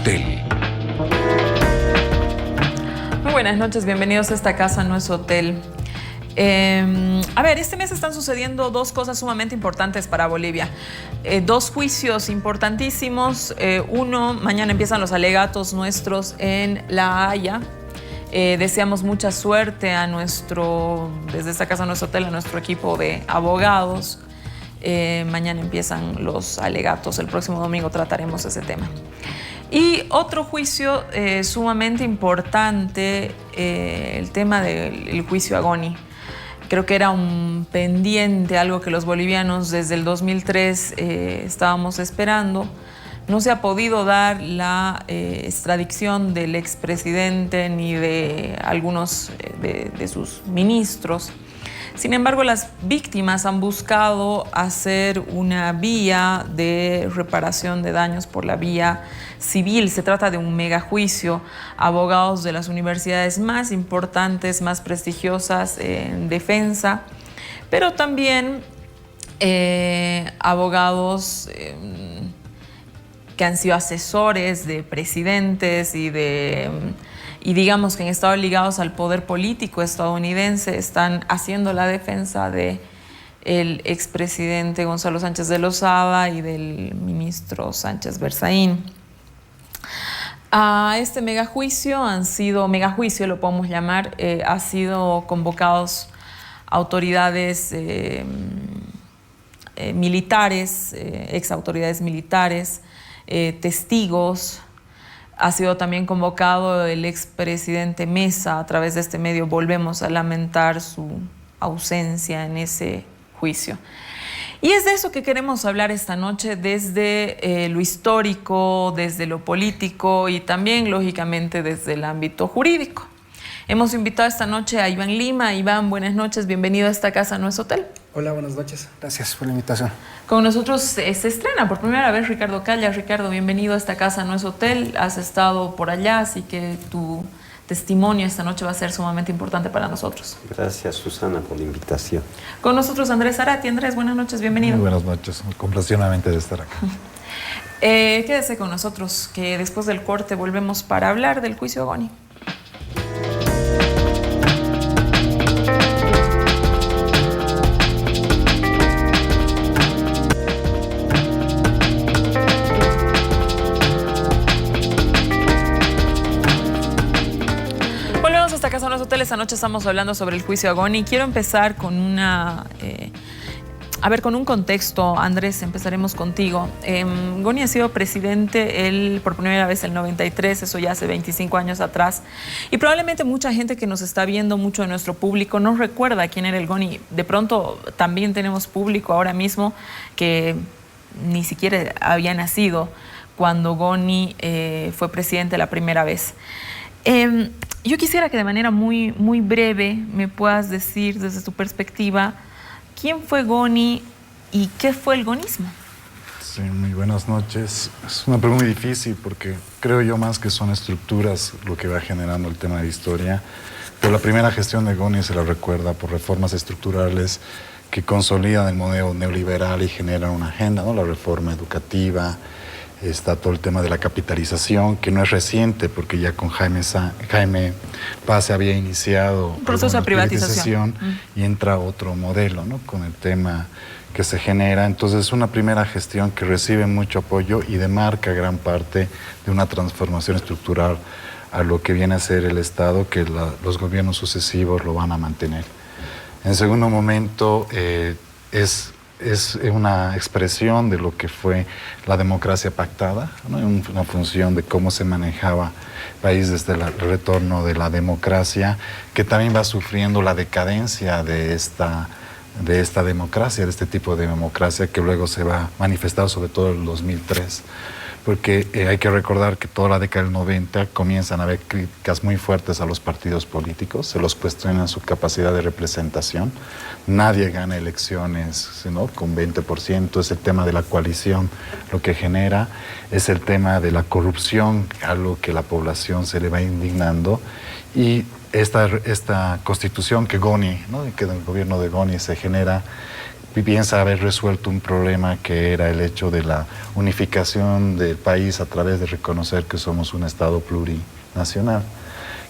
hotel. Muy buenas noches, bienvenidos a Esta Casa No Es Hotel. A ver, este mes están sucediendo dos cosas sumamente importantes para Bolivia. Dos juicios importantísimos. Uno, mañana empiezan los alegatos nuestros en La Haya. Deseamos mucha suerte a desde Esta Casa No Es Hotel, a nuestro equipo de abogados. Mañana empiezan los alegatos, el próximo domingo trataremos ese tema. Y otro juicio sumamente importante, el tema del juicio a Goni. Creo que era un pendiente, algo que los bolivianos desde el 2003 estábamos esperando. No se ha podido dar la extradición del expresidente ni de algunos de sus ministros. Sin embargo, las víctimas han buscado hacer una vía de reparación de daños por la vía civil. Se trata de un megajuicio. Abogados de las universidades más importantes, más prestigiosas en defensa, pero también abogados que han sido asesores de presidentes y digamos que han estado ligados al poder político estadounidense, están haciendo la defensa del expresidente Gonzalo Sánchez de Lozada y del ministro Sánchez Berzaín. A este megajuicio lo podemos llamar, ha sido convocados autoridades militares, exautoridades militares, testigos. Ha sido también convocado el expresidente Mesa. A través de este medio volvemos a lamentar su ausencia en ese juicio. Y es de eso que queremos hablar esta noche, desde lo histórico, desde lo político y también, lógicamente, desde el ámbito jurídico. Hemos invitado esta noche a Iván Lima. Iván, buenas noches, bienvenido a Esta Casa No Es Hotel. Hola, buenas noches. Gracias por la invitación. Con nosotros se estrena por primera vez Ricardo Calla. Ricardo, bienvenido a Esta Casa No Es Hotel. Has estado por allá, así que tu testimonio esta noche va a ser sumamente importante para nosotros. Gracias, Susana, por la invitación. Con nosotros Andrés Arati. Andrés, buenas noches, bienvenido. Muy buenas noches, complacidamente de estar acá. Quédese con nosotros, que después del corte volvemos para hablar del juicio Goni. Casa No Es Hotel. Esta noche estamos hablando sobre el juicio a Goni. Quiero empezar con con un contexto. Andrés, empezaremos contigo. Goni ha sido presidente por primera vez en el 93, eso ya hace 25 años atrás. Y probablemente mucha gente que nos está viendo, mucho de nuestro público, no recuerda quién era el Goni. De pronto también tenemos público ahora mismo que ni siquiera había nacido cuando Goni fue presidente la primera vez. Yo quisiera que de manera muy, muy breve me puedas decir desde tu perspectiva quién fue Goni y qué fue el gonismo. Sí, muy buenas noches. Es una pregunta muy difícil porque creo yo más que son estructuras lo que va generando el tema de historia. Pero la primera gestión de Goni se la recuerda por reformas estructurales que consolidan el modelo neoliberal y generan una agenda, ¿no? La reforma educativa. Está todo el tema de la capitalización, que no es reciente, porque ya con Jaime Paz se había iniciado un proceso de privatización y entra otro modelo, ¿no? Con el tema que se genera. Entonces es una primera gestión que recibe mucho apoyo y demarca gran parte de una transformación estructural a lo que viene a ser el Estado, que los gobiernos sucesivos lo van a mantener. En segundo momento es una expresión de lo que fue la democracia pactada, ¿no? Una función de cómo se manejaba el país desde el retorno de la democracia, que también va sufriendo la decadencia de esta democracia, de este tipo de democracia que luego se va manifestando sobre todo en el 2003. Porque hay que recordar que toda la década del 90 comienzan a haber críticas muy fuertes a los partidos políticos, se los cuestionan su capacidad de representación. Nadie gana elecciones, ¿no? Con 20%, es el tema de la coalición lo que genera, es el tema de la corrupción, algo que la población se le va indignando. Y esta constitución que Goni, ¿no? Que en el gobierno de Goni se genera, piensa haber resuelto un problema que era el hecho de la unificación del país a través de reconocer que somos un Estado plurinacional,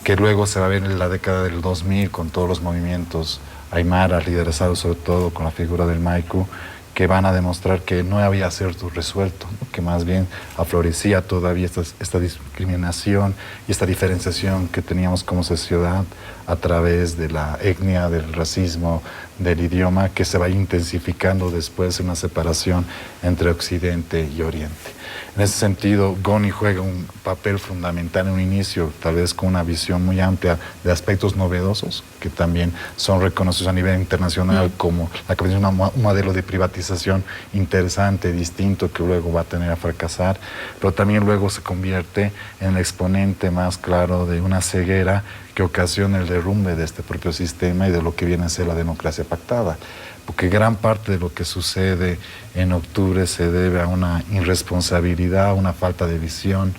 que luego se va a ver en la década del 2000 con todos los movimientos aymaras, liderados sobre todo con la figura del Maiku, que van a demostrar que no había cierto resuelto, ¿no? Que más bien aflorecía todavía esta discriminación y esta diferenciación que teníamos como sociedad a través de la etnia, del racismo, del idioma, que se va intensificando después en una separación entre Occidente y Oriente. En ese sentido, Goni juega un papel fundamental en un inicio, tal vez con una visión muy amplia de aspectos novedosos, que también son reconocidos a nivel internacional como la creación de un modelo de privatización interesante, distinto, que luego va a tener a fracasar, pero también luego se convierte en el exponente más claro de una ceguera que ocasiona el derrumbe de este propio sistema y de lo que viene a ser la democracia pactada. Porque gran parte de lo que sucede en octubre se debe a una irresponsabilidad, a una falta de visión,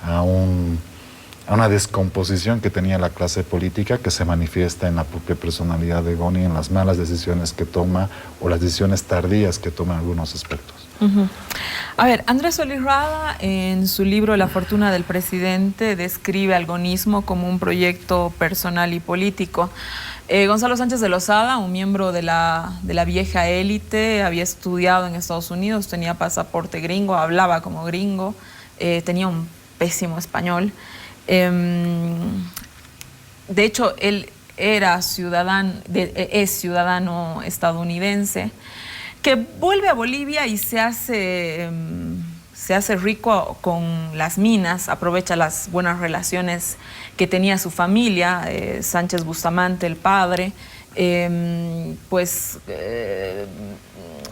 a una descomposición que tenía la clase política, que se manifiesta en la propia personalidad de Goni, en las malas decisiones que toma o las decisiones tardías que toma en algunos aspectos. A ver, Andrés Solís Rada en su libro La fortuna del presidente describe al gonismo como un proyecto personal y político. Gonzalo Sánchez de Lozada, un miembro de la vieja élite, había estudiado en Estados Unidos, tenía pasaporte gringo, hablaba como gringo, tenía un pésimo español. De hecho, él es ciudadano estadounidense, que vuelve a Bolivia y se hace rico con las minas, aprovecha las buenas relaciones que tenía su familia, Sánchez Bustamante, el padre,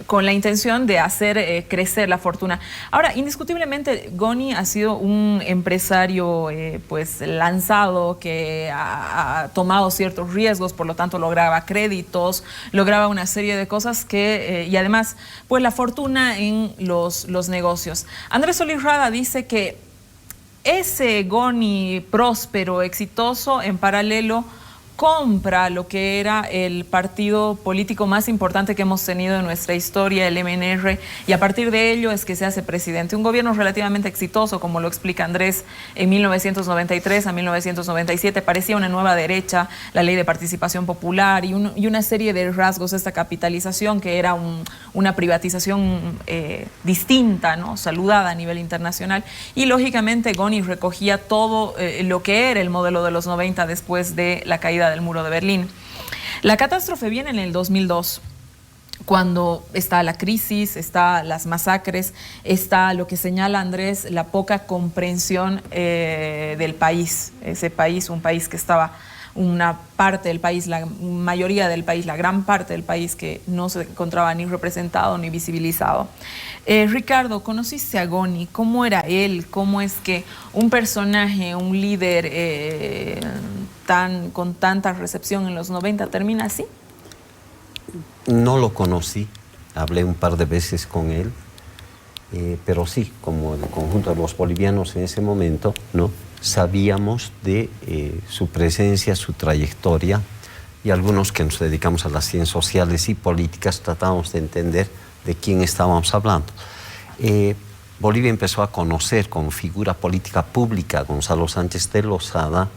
con la intención de hacer crecer la fortuna. Ahora, indiscutiblemente, Goni ha sido un empresario lanzado, que ha tomado ciertos riesgos, por lo tanto lograba créditos, lograba una serie de cosas y además, pues la fortuna en los negocios. Andrés Solís Rada dice que ese Goni próspero, exitoso, en paralelo compra lo que era el partido político más importante que hemos tenido en nuestra historia, el MNR, y a partir de ello es que se hace presidente. Un gobierno relativamente exitoso, como lo explica Andrés, en 1993 a 1997, parecía una nueva derecha, la ley de participación popular y una serie de rasgos de esta capitalización que era una privatización distinta, ¿no? Saludada a nivel internacional. Y lógicamente Goni recogía todo lo que era el modelo de los 90 después de la caída del muro de Berlín. La catástrofe viene en el 2002, cuando está la crisis, está las masacres, está lo que señala Andrés, la poca comprensión del país. Ese país, un país que estaba, una parte del país, la mayoría del país, la gran parte del país que no se encontraba ni representado ni visibilizado. Ricardo, ¿conociste a Goni? ¿Cómo era él? ¿Cómo es que un personaje, un líder con tanta recepción en los 90 termina así? No lo conocí, hablé un par de veces con él, pero sí, como el conjunto de los bolivianos en ese momento, ¿no? Sabíamos de su presencia, su trayectoria, y algunos que nos dedicamos a las ciencias sociales y políticas tratábamos de entender de quién estábamos hablando. Bolivia empezó a conocer como figura política pública a Gonzalo Sánchez de Lozada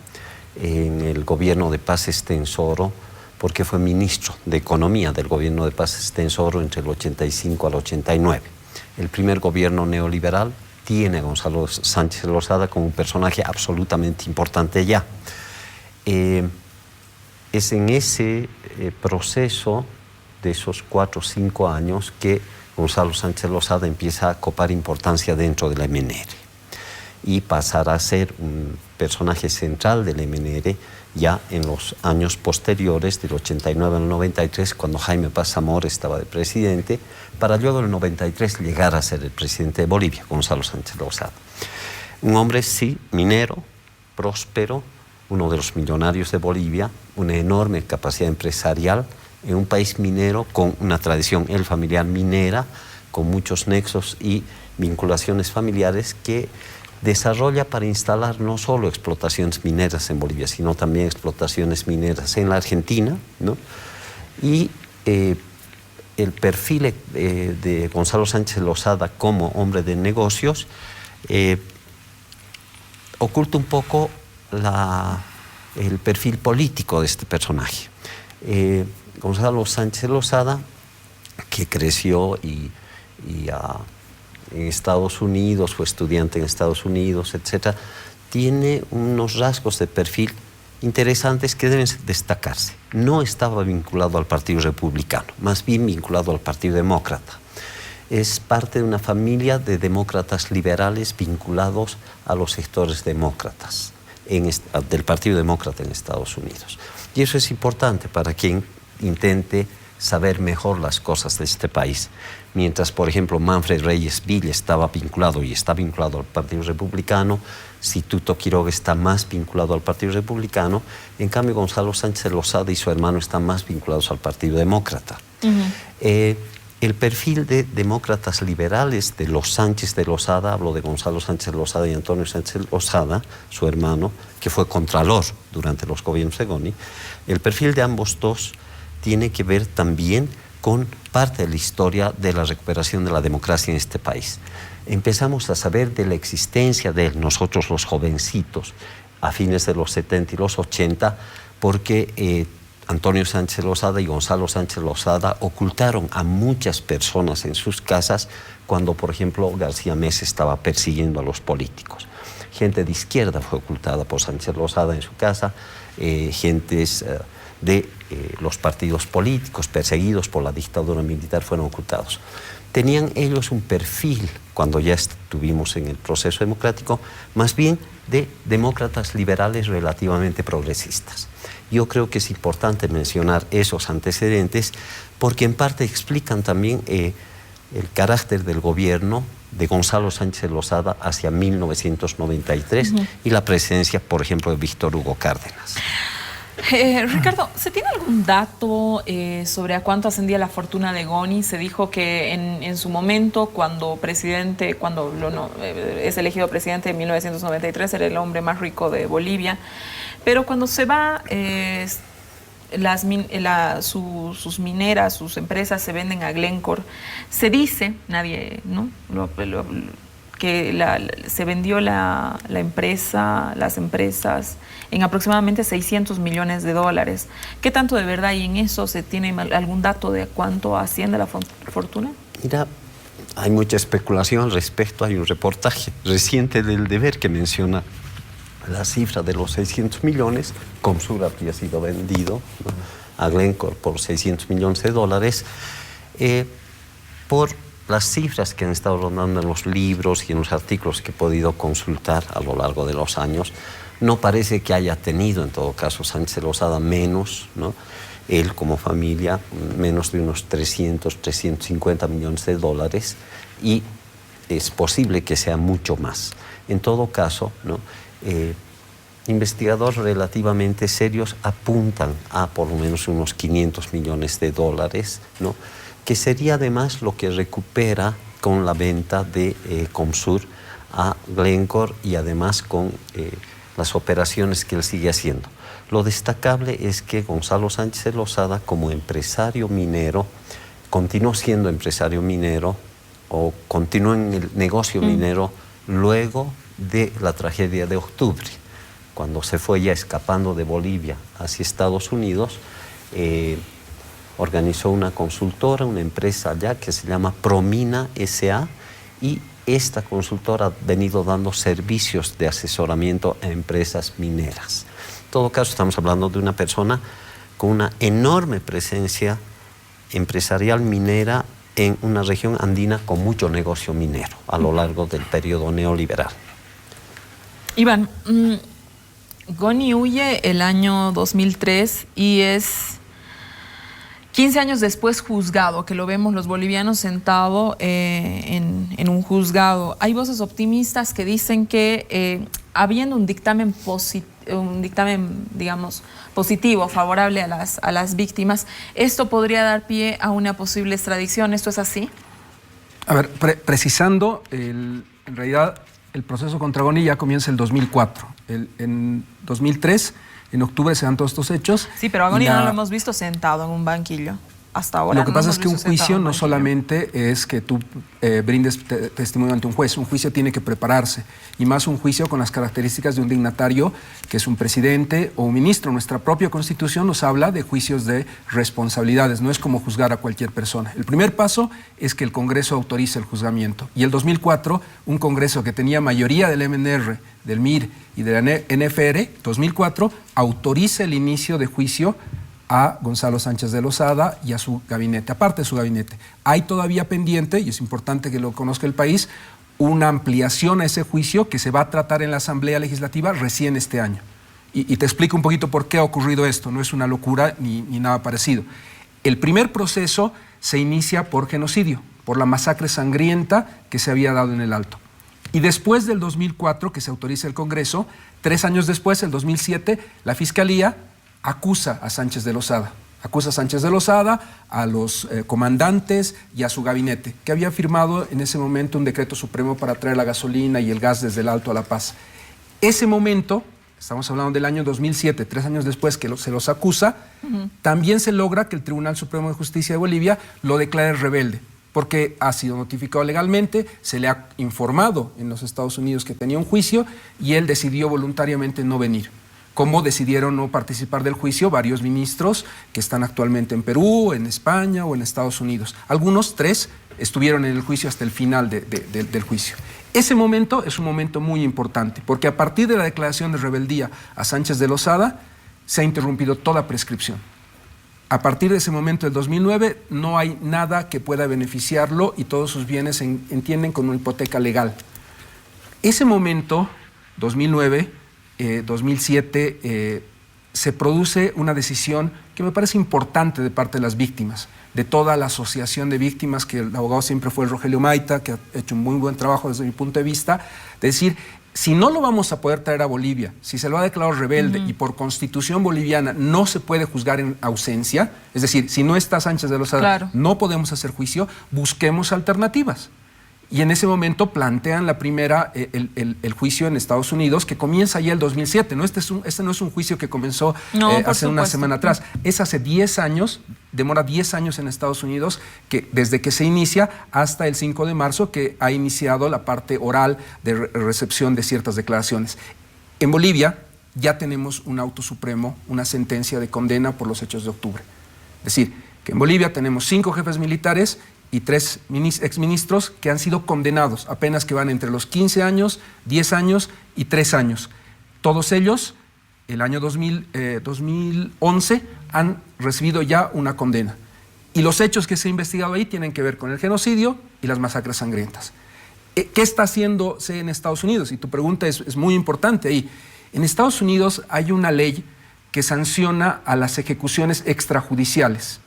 en el gobierno de Paz Estenssoro, porque fue ministro de Economía del gobierno de Paz Estenssoro entre el 85 al 89. El primer gobierno neoliberal tiene a Gonzalo Sánchez de Lozada como un personaje absolutamente importante ya. Es en ese proceso de esos 4 o 5 años que Gonzalo Sánchez de Lozada empieza a copar importancia dentro del MNR y pasar a ser un personaje central del MNR ya en los años posteriores, del 89 al 93, cuando Jaime Paz Zamora estaba de presidente, para luego en el 93 llegar a ser el presidente de Bolivia, Gonzalo Sánchez de Lozada. Un hombre, sí, minero, próspero, uno de los millonarios de Bolivia, una enorme capacidad empresarial, en un país minero con una tradición, el familiar minera, con muchos nexos y vinculaciones familiares que desarrolla para instalar no solo explotaciones mineras en Bolivia, sino también explotaciones mineras en la Argentina, ¿no? Y el perfil de Gonzalo Sánchez Lozada como hombre de negocios oculta un poco el perfil político de este personaje. Gonzalo Sánchez Lozada, que creció en Estados Unidos, fue estudiante en Estados Unidos, etc., tiene unos rasgos de perfil interesantes que deben destacarse. No estaba vinculado al Partido Republicano, más bien vinculado al Partido Demócrata. Es parte de una familia de demócratas liberales vinculados a los sectores demócratas del Partido Demócrata en Estados Unidos. Y eso es importante para quien intente saber mejor las cosas de este país. Mientras, por ejemplo, Manfred Reyes Villa estaba vinculado y está vinculado al Partido Republicano, Situto Quiroga está más vinculado al Partido Republicano, en cambio Gonzalo Sánchez Lozada y su hermano están más vinculados al Partido Demócrata. El perfil de demócratas liberales de los Sánchez de Lozada, hablo de Gonzalo Sánchez Lozada y Antonio Sánchez Lozada, su hermano, que fue contralor durante los gobiernos de Goni, el perfil de ambos dos tiene que ver también con parte de la historia de la recuperación de la democracia en este país. Empezamos a saber de la existencia de nosotros los jovencitos a fines de los 70 y los 80 porque Antonio Sánchez Lozada y Gonzalo Sánchez Lozada ocultaron a muchas personas en sus casas cuando, por ejemplo, García Meza estaba persiguiendo a los políticos. Gente de izquierda fue ocultada por Sánchez Lozada en su casa, gentes de los partidos políticos perseguidos por la dictadura militar fueron ocultados. Tenían ellos un perfil, cuando ya estuvimos en el proceso democrático, más bien de demócratas liberales relativamente progresistas. Yo creo que es importante mencionar esos antecedentes porque en parte explican también el carácter del gobierno de Gonzalo Sánchez Lozada hacia 1993 y la presencia, por ejemplo, de Víctor Hugo Cárdenas. Ricardo, ¿se tiene algún dato sobre a cuánto ascendía la fortuna de Goni? Se dijo que en su momento, cuando es elegido presidente en 1993, era el hombre más rico de Bolivia. Pero cuando se va, sus mineras, sus empresas se venden a Glencore. Se dice, nadie, ¿no? Que se vendió las empresas en aproximadamente $600 millones. ¿Qué tanto de verdad hay en eso? ¿Se tiene algún dato de cuánto asciende la fortuna? Mira, hay mucha especulación al respecto. Hay un reportaje reciente del Deber que menciona la cifra de los 600 millones. Comsur habría sido vendido, ¿no?, a Glencore por $600 millones, por las cifras que han estado rondando en los libros y en los artículos que he podido consultar a lo largo de los años. No parece que haya tenido, en todo caso, Sánchez Lozada menos, ¿no?, él como familia, menos de unos 350 millones de dólares, y es posible que sea mucho más. En todo caso, ¿no?, investigadores relativamente serios apuntan a por lo menos unos 500 millones de dólares, ¿no?, que sería además lo que recupera con la venta de Comsur a Glencore y además con las operaciones que él sigue haciendo. Lo destacable es que Gonzalo Sánchez Lozada, como empresario minero, continuó siendo empresario minero o continuó en el negocio minero luego de la tragedia de octubre, cuando se fue ya escapando de Bolivia hacia Estados Unidos. Organizó una consultora, una empresa allá que se llama Promina S.A. y esta consultora ha venido dando servicios de asesoramiento a empresas mineras. En todo caso, estamos hablando de una persona con una enorme presencia empresarial minera en una región andina con mucho negocio minero a lo largo del periodo neoliberal. Iván, Goni huye el año 2003 y es 15 años después juzgado, que lo vemos los bolivianos sentado en un juzgado. Hay voces optimistas que dicen que habiendo un dictamen, digamos, positivo, favorable a las víctimas, esto podría dar pie a una posible extradición. ¿Esto es así? A ver, precisando, en realidad el proceso contra Goni ya comienza el 2004. En 2003, en octubre, se dan todos estos hechos. Sí, pero a Goni no lo hemos visto sentado en un banquillo. hasta ahora. Lo que pasa es que un hemos visto juicio no ese solamente es que tú brindes testimonio ante un juez. Un juicio tiene que prepararse, y más un juicio con las características de un dignatario que es un presidente o un ministro. Nuestra propia Constitución nos habla de juicios de responsabilidades, no es como juzgar a cualquier persona. El primer paso es que el Congreso autorice el juzgamiento, y el 2004 un Congreso que tenía mayoría del MNR, del MIR y de la NFR, 2004 autoriza el inicio de juicio a Gonzalo Sánchez de Lozada y a su gabinete, aparte de su gabinete. Hay todavía pendiente, y es importante que lo conozca el país, una ampliación a ese juicio que se va a tratar en la Asamblea Legislativa recién este año. Y te explico un poquito por qué ha ocurrido esto, no es una locura ni nada parecido. El primer proceso se inicia por genocidio, por la masacre sangrienta que se había dado en el Alto. Y después del 2004, que se autoriza el Congreso, 3 años después, el 2007, la Fiscalía acusa a Sánchez de Lozada. Acusa a Sánchez de Lozada, a los comandantes y a su gabinete, que había firmado en ese momento un decreto supremo para traer la gasolina y el gas desde el Alto a La Paz. Ese momento, estamos hablando del año 2007, 3 años después que se los acusa, también se logra que el Tribunal Supremo de Justicia de Bolivia lo declare rebelde, porque ha sido notificado legalmente, se le ha informado en los Estados Unidos que tenía un juicio y él decidió voluntariamente no venir. Como decidieron no participar del juicio varios ministros que están actualmente en Perú, en España o en Estados Unidos. Algunos, 3, estuvieron en el juicio hasta el final del juicio. Ese momento es un momento muy importante, porque a partir de la declaración de rebeldía a Sánchez de Lozada, se ha interrumpido toda prescripción. A partir de ese momento del 2009, no hay nada que pueda beneficiarlo y todos sus bienes se entienden como una hipoteca legal. Ese momento, 2009, 2007, se produce una decisión que me parece importante de parte de las víctimas, de toda la asociación de víctimas, que el abogado siempre fue Rogelio Maita, que ha hecho un muy buen trabajo desde mi punto de vista, de decir, si no lo vamos a poder traer a Bolivia, si se lo ha declarado rebelde y por constitución boliviana no se puede juzgar en ausencia, es decir, si no está Sánchez de Lozada, no podemos hacer juicio, busquemos alternativas. Y en ese momento plantean la primera, el juicio en Estados Unidos, que comienza ya el 2007. ¿No? Este no es un juicio que comenzó hace una semana atrás. Es hace 10 años, demora 10 años en Estados Unidos, que desde que se inicia hasta el 5 de marzo, que ha iniciado la parte oral de recepción de ciertas declaraciones. En Bolivia ya tenemos un auto supremo, una sentencia de condena por los hechos de octubre. Es decir, que en Bolivia tenemos 5 jefes militares y 3 exministros que han sido condenados, apenas que van entre los 15 años, 10 años y 3 años. Todos ellos, el año 2011, han recibido ya una condena. Y los hechos que se han investigado ahí tienen que ver con el genocidio y las masacres sangrientas. ¿Qué está haciéndose en Estados Unidos? Y tu pregunta es muy importante ahí. En Estados Unidos hay una ley que sanciona a las ejecuciones extrajudiciales.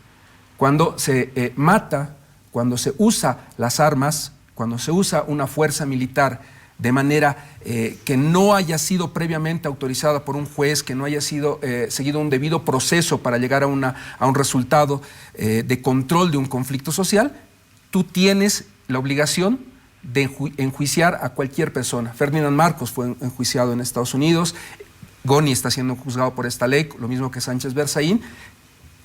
Cuando se mata, cuando se usa las armas, cuando se usa una fuerza militar de manera que no haya sido previamente autorizada por un juez, que no haya sido seguido un debido proceso para llegar a un resultado de control de un conflicto social, tú tienes la obligación de enjuiciar a cualquier persona. Ferdinand Marcos fue enjuiciado en Estados Unidos, Goni está siendo juzgado por esta ley, lo mismo que Sánchez Berzaín.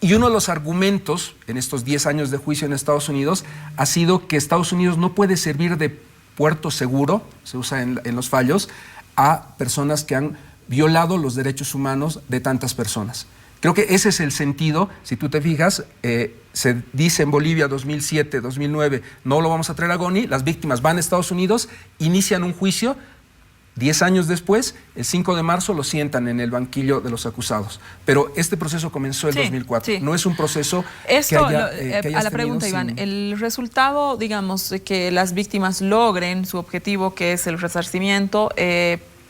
Y uno de los argumentos en estos 10 años de juicio en Estados Unidos ha sido que Estados Unidos no puede servir de puerto seguro, se usa en los fallos, a personas que han violado los derechos humanos de tantas personas. Creo que ese es el sentido. Si tú te fijas, se dice en Bolivia 2007, 2009, no lo vamos a traer a Goni, las víctimas van a Estados Unidos, inician un juicio. 10 años después, el 5 de marzo, lo sientan en el banquillo de los acusados. Pero este proceso comenzó en 2004. No es un proceso que haya a la pregunta, Iván, el resultado, digamos, de que las víctimas logren su objetivo, que es el resarcimiento,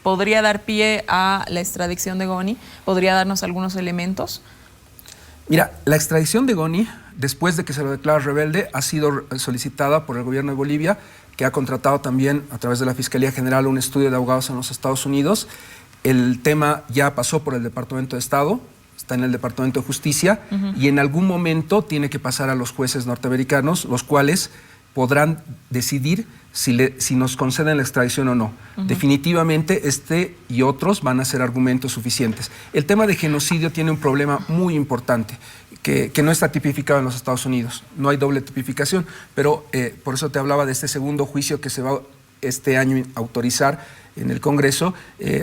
¿podría dar pie a la extradición de Goni? ¿Podría darnos algunos elementos? Mira, la extradición de Goni, después de que se lo declara rebelde, ha sido solicitada por el gobierno de Bolivia, que ha contratado también a través de la Fiscalía General un estudio de abogados en los Estados Unidos. El tema ya pasó por el Departamento de Estado, está en el Departamento de Justicia, y en algún momento tiene que pasar a los jueces norteamericanos, los cuales podrán decidir si nos conceden la extradición o no. Definitivamente este y otros van a ser argumentos suficientes. El tema de genocidio tiene un problema muy importante. que no está tipificado en los Estados Unidos. No hay doble tipificación, pero por eso te hablaba de este segundo juicio que se va este año a autorizar en el Congreso.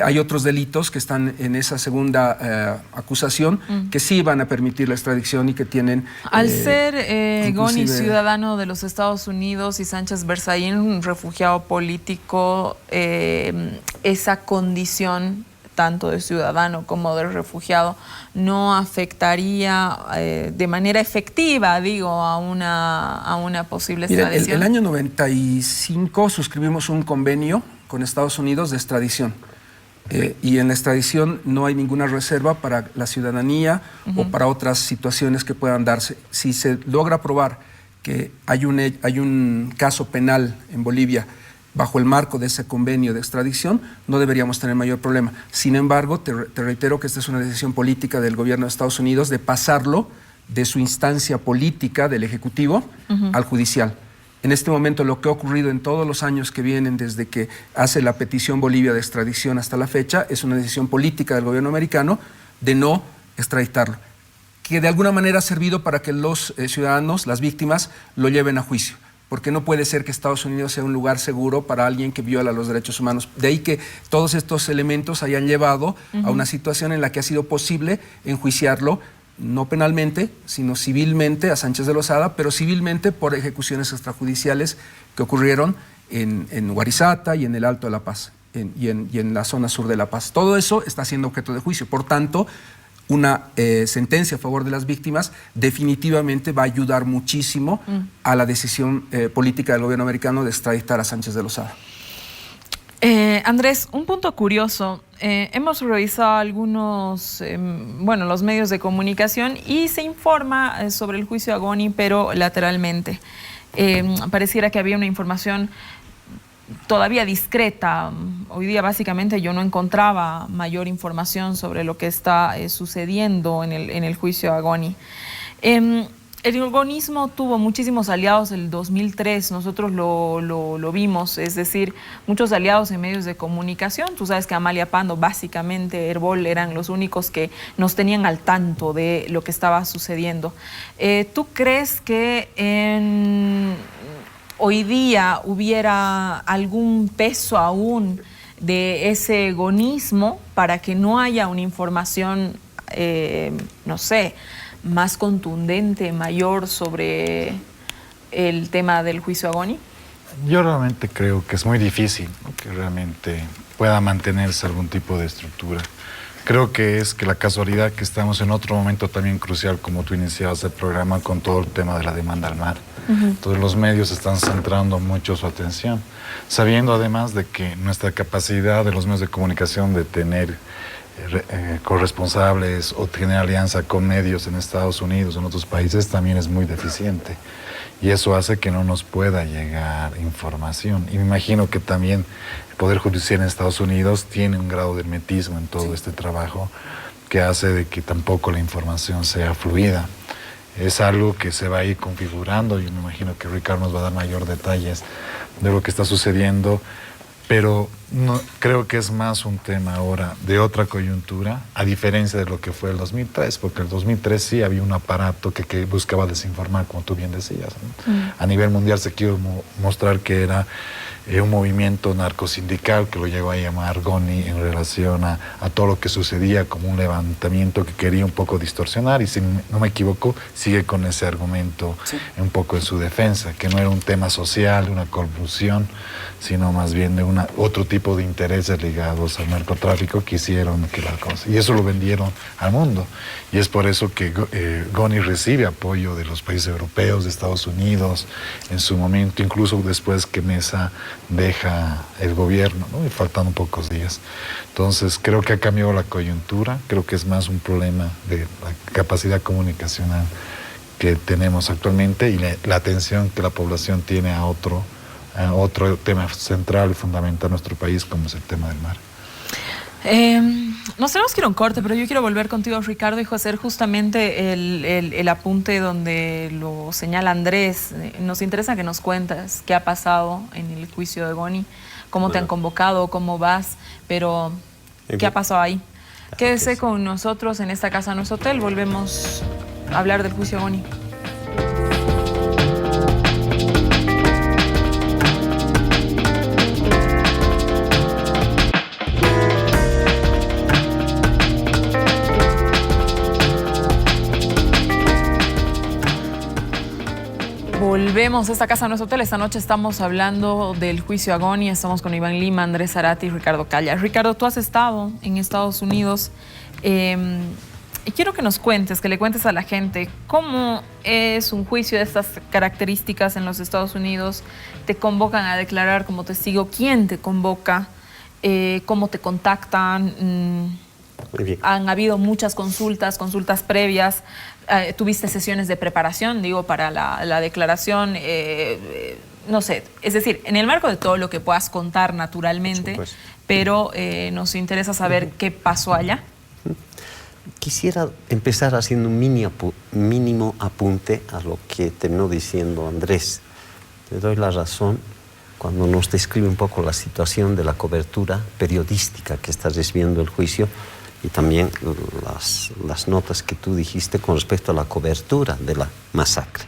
Hay otros delitos que están en esa segunda acusación que sí van a permitir la extradición y que tienen... Al ser Goni ciudadano de los Estados Unidos y Sánchez Berzaín un refugiado político, esa condición tanto de ciudadano como de refugiado no afectaría de manera efectiva, digo, a una posible extradición. El año 95 suscribimos un convenio con Estados Unidos de extradición. Y en la extradición no hay ninguna reserva para la ciudadanía o para otras situaciones que puedan darse. Si se logra probar que hay un caso penal en Bolivia bajo el marco de ese convenio de extradición, no deberíamos tener mayor problema. Sin embargo, te reitero que esta es una decisión política del gobierno de Estados Unidos de pasarlo de su instancia política del Ejecutivo al judicial. En este momento, lo que ha ocurrido en todos los años que vienen desde que hace la petición Bolivia de extradición hasta la fecha es una decisión política del gobierno americano de no extraditarlo, que de alguna manera ha servido para que los ciudadanos, las víctimas, lo lleven a juicio. Porque no puede ser que Estados Unidos sea un lugar seguro para alguien que viola los derechos humanos. De ahí que todos estos elementos hayan llevado a una situación en la que ha sido posible enjuiciarlo, no penalmente, sino civilmente a Sánchez de Lozada, pero civilmente por ejecuciones extrajudiciales que ocurrieron en Huarizata y en el Alto de La Paz y en la zona sur de La Paz. Todo eso está siendo objeto de juicio. Por tanto, una sentencia a favor de las víctimas definitivamente va a ayudar muchísimo a la decisión política del gobierno americano de extraditar a Sánchez de Lozada. Andrés, un punto curioso. Hemos revisado algunos, los medios de comunicación y se informa sobre el juicio a Goni, pero lateralmente. Pareciera que había una información todavía discreta. Hoy día básicamente yo no encontraba mayor información sobre lo que está sucediendo en el juicio a Goni. El gonismo tuvo muchísimos aliados en el 2003, nosotros lo vimos, es decir, muchos aliados en medios de comunicación. Tú sabes que Amalia Pando, básicamente Herbol, eran los únicos que nos tenían al tanto de lo que estaba sucediendo. ¿Tú crees que hoy día hubiera algún peso aún de ese gonismo para que no haya una información, no sé, más contundente, mayor sobre el tema del juicio a Goni? Yo realmente creo que es muy difícil, ¿no?, que realmente pueda mantenerse algún tipo de estructura. Creo que es que la casualidad que estamos en otro momento también crucial, como tú iniciabas el programa, con todo el tema de la demanda al mar. Entonces los medios están centrando mucho su atención, sabiendo además de que nuestra capacidad de los medios de comunicación de tener corresponsables o tener alianza con medios en Estados Unidos o en otros países también es muy deficiente. Y eso hace que no nos pueda llegar información. Y me imagino que también el Poder Judicial en Estados Unidos tiene un grado de hermetismo en todo este trabajo que hace de que tampoco la información sea fluida. Es algo que se va a ir configurando y me imagino que Ricardo nos va a dar mayor detalles de lo que está sucediendo, pero no, creo que es más un tema ahora de otra coyuntura, a diferencia de lo que fue el 2003, porque el 2003 sí había un aparato que buscaba desinformar, como tú bien decías, ¿no? A nivel mundial se quiere mostrar que era un movimiento narcosindical, que lo llegó a llamar Goni, en relación a todo lo que sucedía como un levantamiento que quería un poco distorsionar, y si no me equivoco, sigue con ese argumento un poco en su defensa, que no era un tema social, de una corrupción, sino más bien de otro tipo de intereses ligados al narcotráfico que hicieron que la cosa. Y eso lo vendieron al mundo. Y es por eso que Goni recibe apoyo de los países europeos, de Estados Unidos, en su momento, incluso después que Mesa deja el gobierno, ¿no?, y faltando pocos días. Entonces, creo que ha cambiado la coyuntura, creo que es más un problema de la capacidad comunicacional que tenemos actualmente y la atención que la población tiene a otro tema central y fundamental en nuestro país, como es el tema del mar. Nos tenemos que ir a un corte, pero yo quiero volver contigo, Ricardo, y hacer justamente el apunte donde lo señala Andrés. Nos interesa que nos cuentes qué ha pasado en el juicio de Goni, cómo te han convocado, cómo vas, pero ¿qué ha pasado ahí? Quédese con nosotros en esta casa, no es hotel, volvemos hablar del juicio Agoni. Volvemos a esta casa, a nuestro hotel. Esta noche estamos hablando del juicio Agoni. Estamos con Iván Lima, Andrés Zarate y Ricardo Calla. Ricardo, tú has estado en Estados Unidos y quiero que nos cuentes, que le cuentes a la gente cómo es un juicio de estas características en los Estados Unidos. Te convocan a declarar como testigo. ¿Quién te convoca? ¿Cómo te contactan? Muy bien. Han habido muchas consultas previas. Tuviste sesiones de preparación, digo, para la declaración. No sé, es decir, en el marco de todo lo que puedas contar naturalmente, pero nos interesa saber qué pasó allá. Quisiera empezar haciendo un mínimo apunte a lo que terminó diciendo Andrés. Le doy la razón cuando nos describe un poco la situación de la cobertura periodística que está recibiendo el juicio y también las notas que tú dijiste con respecto a la cobertura de la masacre.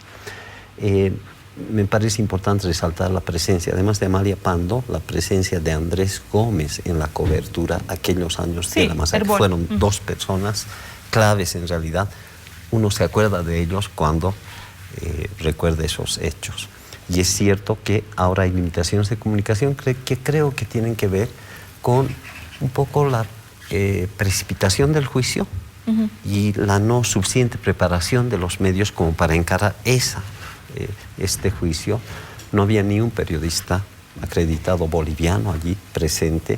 Me parece importante resaltar la presencia, además de Amalia Pando, la presencia de Andrés Gómez en la cobertura aquellos años de la masacre. Fueron dos personas claves en realidad. Uno se acuerda de ellos cuando recuerda esos hechos. Y es cierto que ahora hay limitaciones de comunicación que creo que tienen que ver con un poco la precipitación del juicio y la no suficiente preparación de los medios como para encarar este juicio. No había ni un periodista acreditado boliviano allí presente.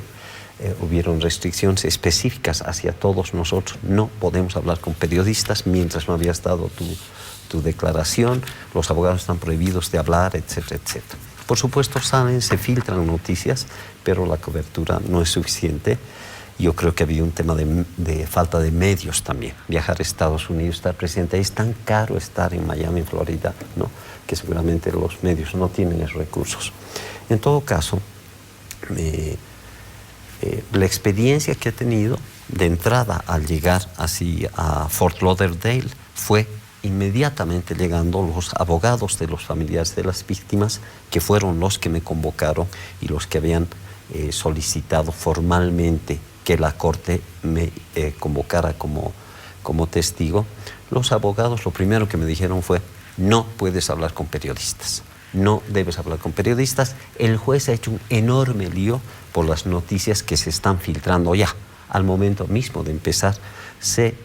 Hubieron restricciones específicas hacia todos nosotros. No podemos hablar con periodistas mientras no habías dado tu declaración. Los abogados están prohibidos de hablar, etcétera, etcétera. Por supuesto, se filtran noticias, pero la cobertura no es suficiente. Yo creo que había un tema de falta de medios también. Viajar a Estados Unidos, estar presente. Es tan caro estar en Miami, Florida, ¿no?, que seguramente los medios no tienen esos recursos. En todo caso, la experiencia que he tenido de entrada al llegar así a Fort Lauderdale fue inmediatamente llegando los abogados de los familiares de las víctimas, que fueron los que me convocaron y los que habían solicitado formalmente que la Corte me convocara como testigo. Los abogados lo primero que me dijeron fue: no puedes hablar con periodistas, no debes hablar con periodistas. El juez ha hecho un enorme lío por las noticias que se están filtrando ya, al momento mismo de empezar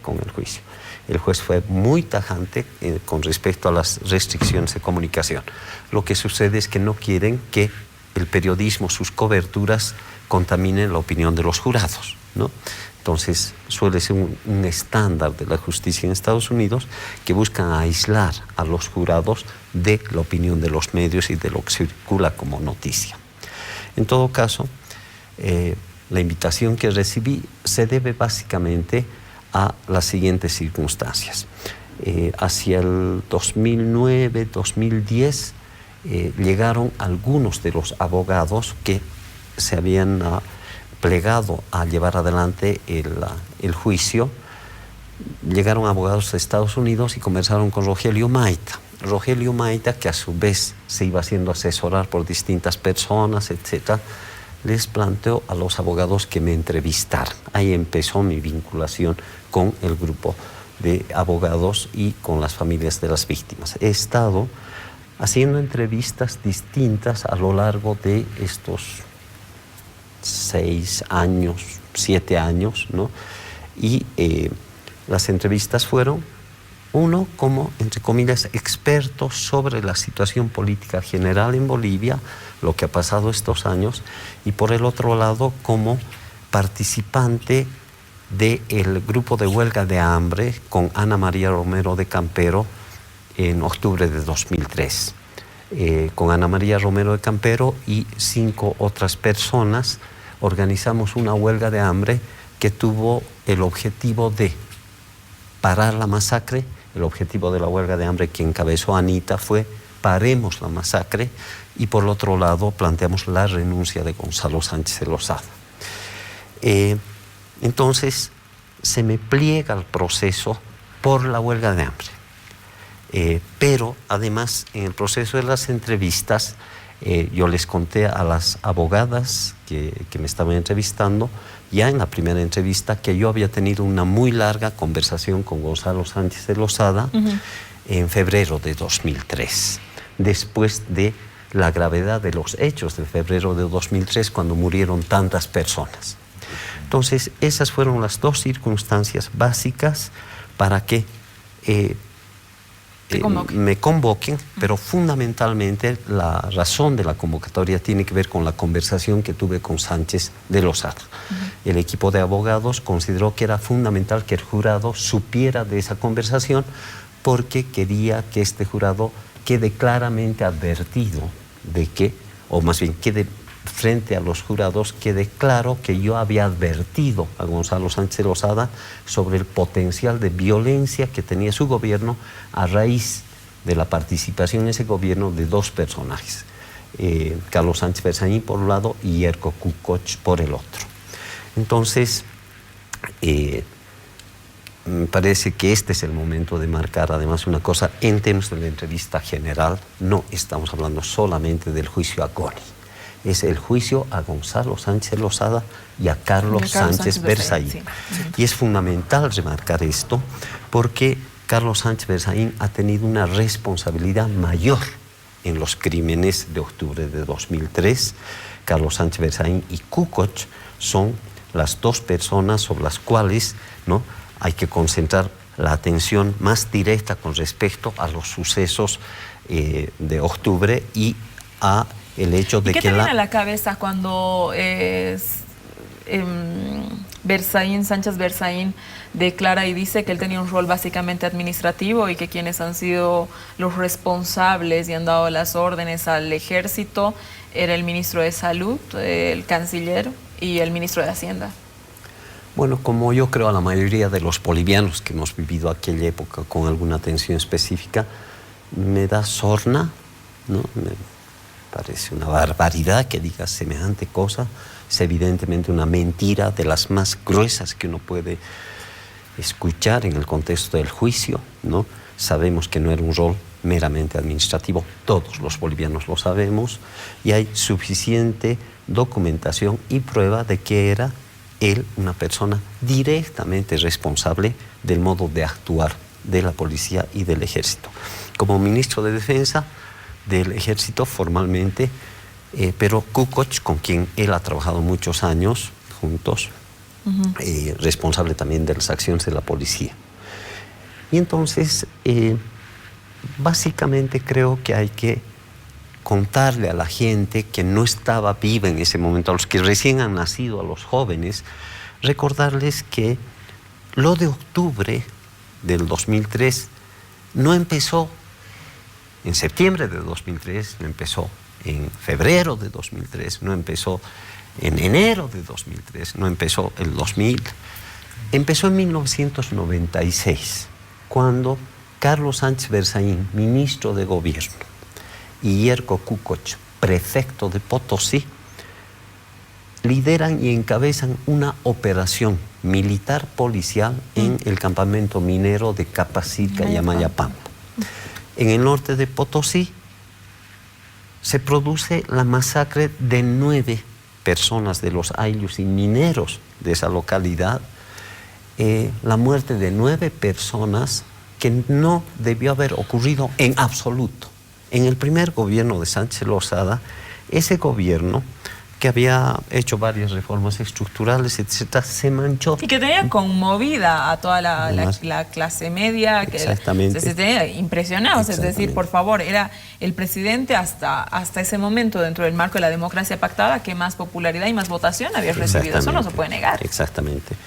con el juicio. El juez fue muy tajante con respecto a las restricciones de comunicación. Lo que sucede es que no quieren que el periodismo, sus coberturas, contaminen la opinión de los jurados, ¿no? Entonces suele ser un estándar de la justicia en Estados Unidos que buscan aislar a los jurados de la opinión de los medios y de lo que circula como noticia. En todo caso, la invitación que recibí se debe básicamente a las siguientes circunstancias. Hacia el 2009, 2010, llegaron algunos de los abogados que se habían plegado a llevar adelante el juicio. Llegaron abogados de Estados Unidos y conversaron con Rogelio Maita. Rogelio Maita, que a su vez se iba haciendo asesorar por distintas personas, etc., les planteó a los abogados que me entrevistaran. Ahí empezó mi vinculación con el grupo de abogados y con las familias de las víctimas. He estado haciendo entrevistas distintas a lo largo de estos 6 años, 7 años, ¿no? Y las entrevistas fueron, uno, como, entre comillas, expertos sobre la situación política general en Bolivia, lo que ha pasado estos años, y por el otro lado, como participante del grupo de huelga de hambre con Ana María Romero de Campero en octubre de 2003. Con Ana María Romero de Campero y 5 otras personas organizamos una huelga de hambre que tuvo el objetivo de parar la masacre. El objetivo de la huelga de hambre que encabezó Anita fue: paremos la masacre, y por el otro lado planteamos la renuncia de Gonzalo Sánchez de Lozada. Entonces se me pliega el proceso por la huelga de hambre. Pero además en el proceso de las entrevistas yo les conté a las abogadas que me estaban entrevistando, ya en la primera entrevista, que yo había tenido una muy larga conversación con Gonzalo Sánchez de Lozada en febrero de 2003, después de la gravedad de los hechos de febrero de 2003, cuando murieron tantas personas. Entonces, esas fueron las dos circunstancias básicas para que me convoquen, pero fundamentalmente la razón de la convocatoria tiene que ver con la conversación que tuve con Sánchez de Lozada. El equipo de abogados consideró que era fundamental que el jurado supiera de esa conversación, porque quería que este jurado quede claramente advertido de que, o más bien quede frente a los jurados, quede claro que yo había advertido a Gonzalo Sánchez de Lozada sobre el potencial de violencia que tenía su gobierno a raíz de la participación en ese gobierno de dos personajes, Carlos Sánchez Berzaín por un lado y Yerko Kukoc por el otro. Entonces, me parece que este es el momento de marcar además una cosa en términos de la entrevista general. No estamos hablando solamente del juicio a Goni, es el juicio a Gonzalo Sánchez Lozada y a Carlos Sánchez Berzaín. Sí. Y es fundamental remarcar esto porque Carlos Sánchez Berzaín ha tenido una responsabilidad mayor en los crímenes de octubre de 2003. Carlos Sánchez Berzaín y Kukoc son las dos personas sobre las cuales, ¿no?, hay que concentrar la atención más directa con respecto a los sucesos de octubre y a el hecho de que... ¿Qué te viene a la cabeza cuando Sánchez Berzaín declara y dice que él tenía un rol básicamente administrativo y que quienes han sido los responsables y han dado las órdenes al ejército era el ministro de Salud, el canciller y el ministro de Hacienda? Bueno, como yo creo a la mayoría de los bolivianos que hemos vivido aquella época con alguna atención específica, me da sorna, ¿no? Me parece una barbaridad que diga semejante cosa. Es evidentemente una mentira de las más gruesas que uno puede escuchar en el contexto del juicio, ¿no? Sabemos que no era un rol meramente administrativo, todos los bolivianos lo sabemos, y hay suficiente documentación y prueba de que era él una persona directamente responsable del modo de actuar de la policía y del ejército. Como ministro de Defensa del ejército formalmente, pero Kukoc, con quien él ha trabajado muchos años juntos, responsable también de las acciones de la policía. Y entonces, básicamente creo que hay que contarle a la gente que no estaba viva en ese momento, a los que recién han nacido, a los jóvenes, recordarles que lo de octubre del 2003 no empezó en septiembre de 2003, no empezó en febrero de 2003, no empezó en enero de 2003, no empezó el 2000, empezó en 1996, cuando Carlos Sánchez Berzaín, ministro de Gobierno, y Yerko Kukoc, prefecto de Potosí, lideran y encabezan una operación militar policial en el campamento minero de Capacirca y Amayapampa. En el norte de Potosí se produce la masacre de 9 personas de los ayllus y mineros de esa localidad, la muerte de 9 personas que no debió haber ocurrido en absoluto. En el primer gobierno de Sánchez Lozada, ese gobierno que había hecho varias reformas estructurales, etcétera, se manchó. Y que tenía conmovida a toda la clase media, que se tenía impresionados. Es decir, por favor, era el presidente hasta ese momento, dentro del marco de la democracia pactada, que más popularidad y más votación había recibido. Eso no se puede negar. Exactamente.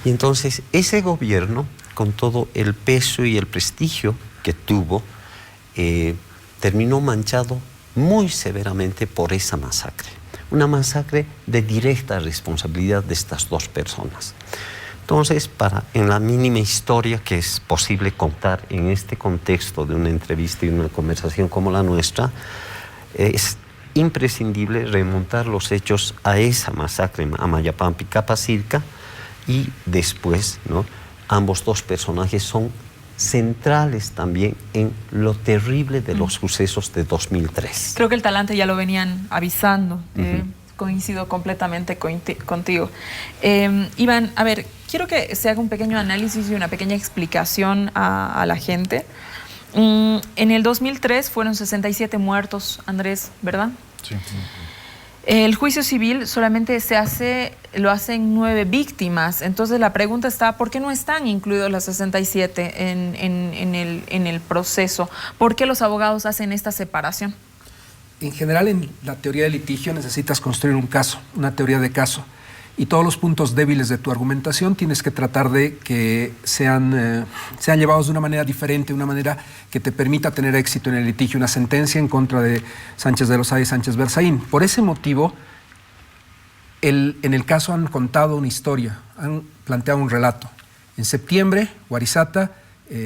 Y entonces, ese gobierno, con todo el peso y el prestigio que tuvo, terminó manchado muy severamente por esa masacre. Una masacre de directa responsabilidad de estas dos personas. Entonces, en la mínima historia que es posible contar en este contexto de una entrevista y una conversación como la nuestra, es imprescindible remontar los hechos a esa masacre en Amayapampa y Capacirca, y después, ¿no?, ambos dos personajes son centrales también en lo terrible de los sucesos de 2003. Creo que el talante ya lo venían avisando. Coincido completamente contigo. Iván, a ver, quiero que se haga un pequeño análisis y una pequeña explicación a la gente. En el 2003 fueron 67 muertos, Andrés, ¿verdad? Sí. El juicio civil solamente lo hacen 9 víctimas. Entonces la pregunta está, ¿por qué no están incluidos las 67 en el proceso? ¿Por qué los abogados hacen esta separación? En general, en la teoría del litigio necesitas construir un caso, una teoría de caso. Y todos los puntos débiles de tu argumentación tienes que tratar de que sean llevados de una manera diferente, una manera que te permita tener éxito en el litigio, una sentencia en contra de Sánchez de Lozada y Sánchez Berzaín. Por ese motivo, en el caso han contado una historia, han planteado un relato. En septiembre, Warisata,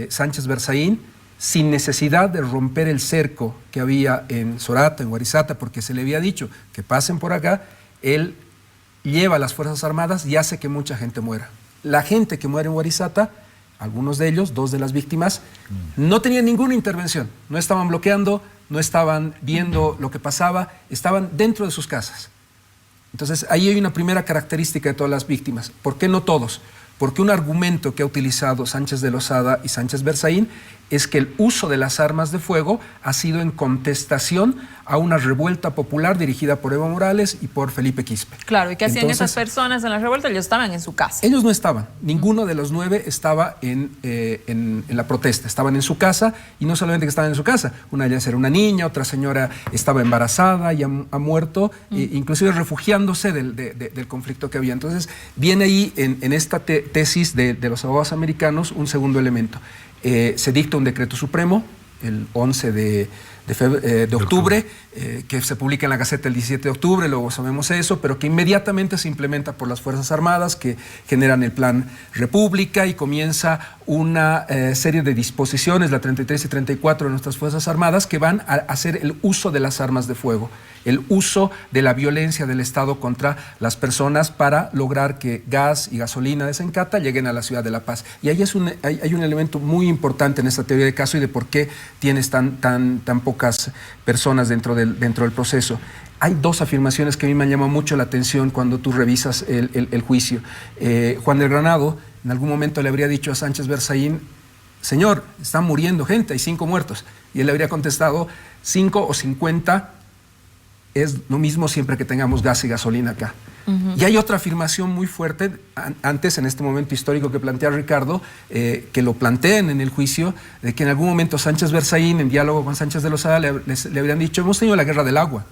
Sánchez Berzaín, sin necesidad de romper el cerco que había en Sorata, en Warisata, porque se le había dicho que pasen por acá, él lleva a las Fuerzas Armadas y hace que mucha gente muera. La gente que muere en Warisata, algunos de ellos, 2 de las víctimas, no tenían ninguna intervención, no estaban bloqueando, no estaban viendo lo que pasaba, estaban dentro de sus casas. Entonces, ahí hay una primera característica de todas las víctimas. ¿Por qué no todos? Porque un argumento que ha utilizado Sánchez de Lozada y Sánchez Berzaín es que el uso de las armas de fuego ha sido en contestación a una revuelta popular dirigida por Evo Morales y por Felipe Quispe. Claro, ¿y qué hacían Entonces, esas personas en la revuelta? Ellos estaban en su casa. Ellos no estaban, ninguno de los 9 estaba en la protesta, estaban en su casa, y no solamente que estaban en su casa, una de ellas era una niña, otra señora estaba embarazada y ha muerto, inclusive refugiándose del conflicto que había. Entonces viene ahí en esta tesis de los abogados americanos un segundo elemento. Se dicta un decreto supremo el 11 de octubre, que se publica en la Gaceta el 17 de octubre, luego sabemos eso, pero que inmediatamente se implementa por las Fuerzas Armadas, que generan el Plan República, y comienza una serie de disposiciones, la 33 y 34 de nuestras Fuerzas Armadas, que van a hacer el uso de las armas de fuego, el uso de la violencia del Estado contra las personas para lograr que gas y gasolina de Sencata lleguen a la ciudad de La Paz. Y ahí hay un elemento muy importante en esta teoría de caso y de por qué tienes tan pocas personas dentro del proceso. Hay 2 afirmaciones que a mí me han llamado mucho la atención cuando tú revisas el juicio. Juan del Granado en algún momento le habría dicho a Sánchez Berzaín: señor, están muriendo gente, hay 5 muertos. Y él le habría contestado: 5 o 50 es lo mismo siempre que tengamos gas y gasolina acá. Y hay otra afirmación muy fuerte, antes, en este momento histórico que plantea Ricardo, que lo plantean en el juicio, de que en algún momento Sánchez Berzaín, en diálogo con Sánchez de Lozada, le habrían dicho: hemos tenido la guerra del agua,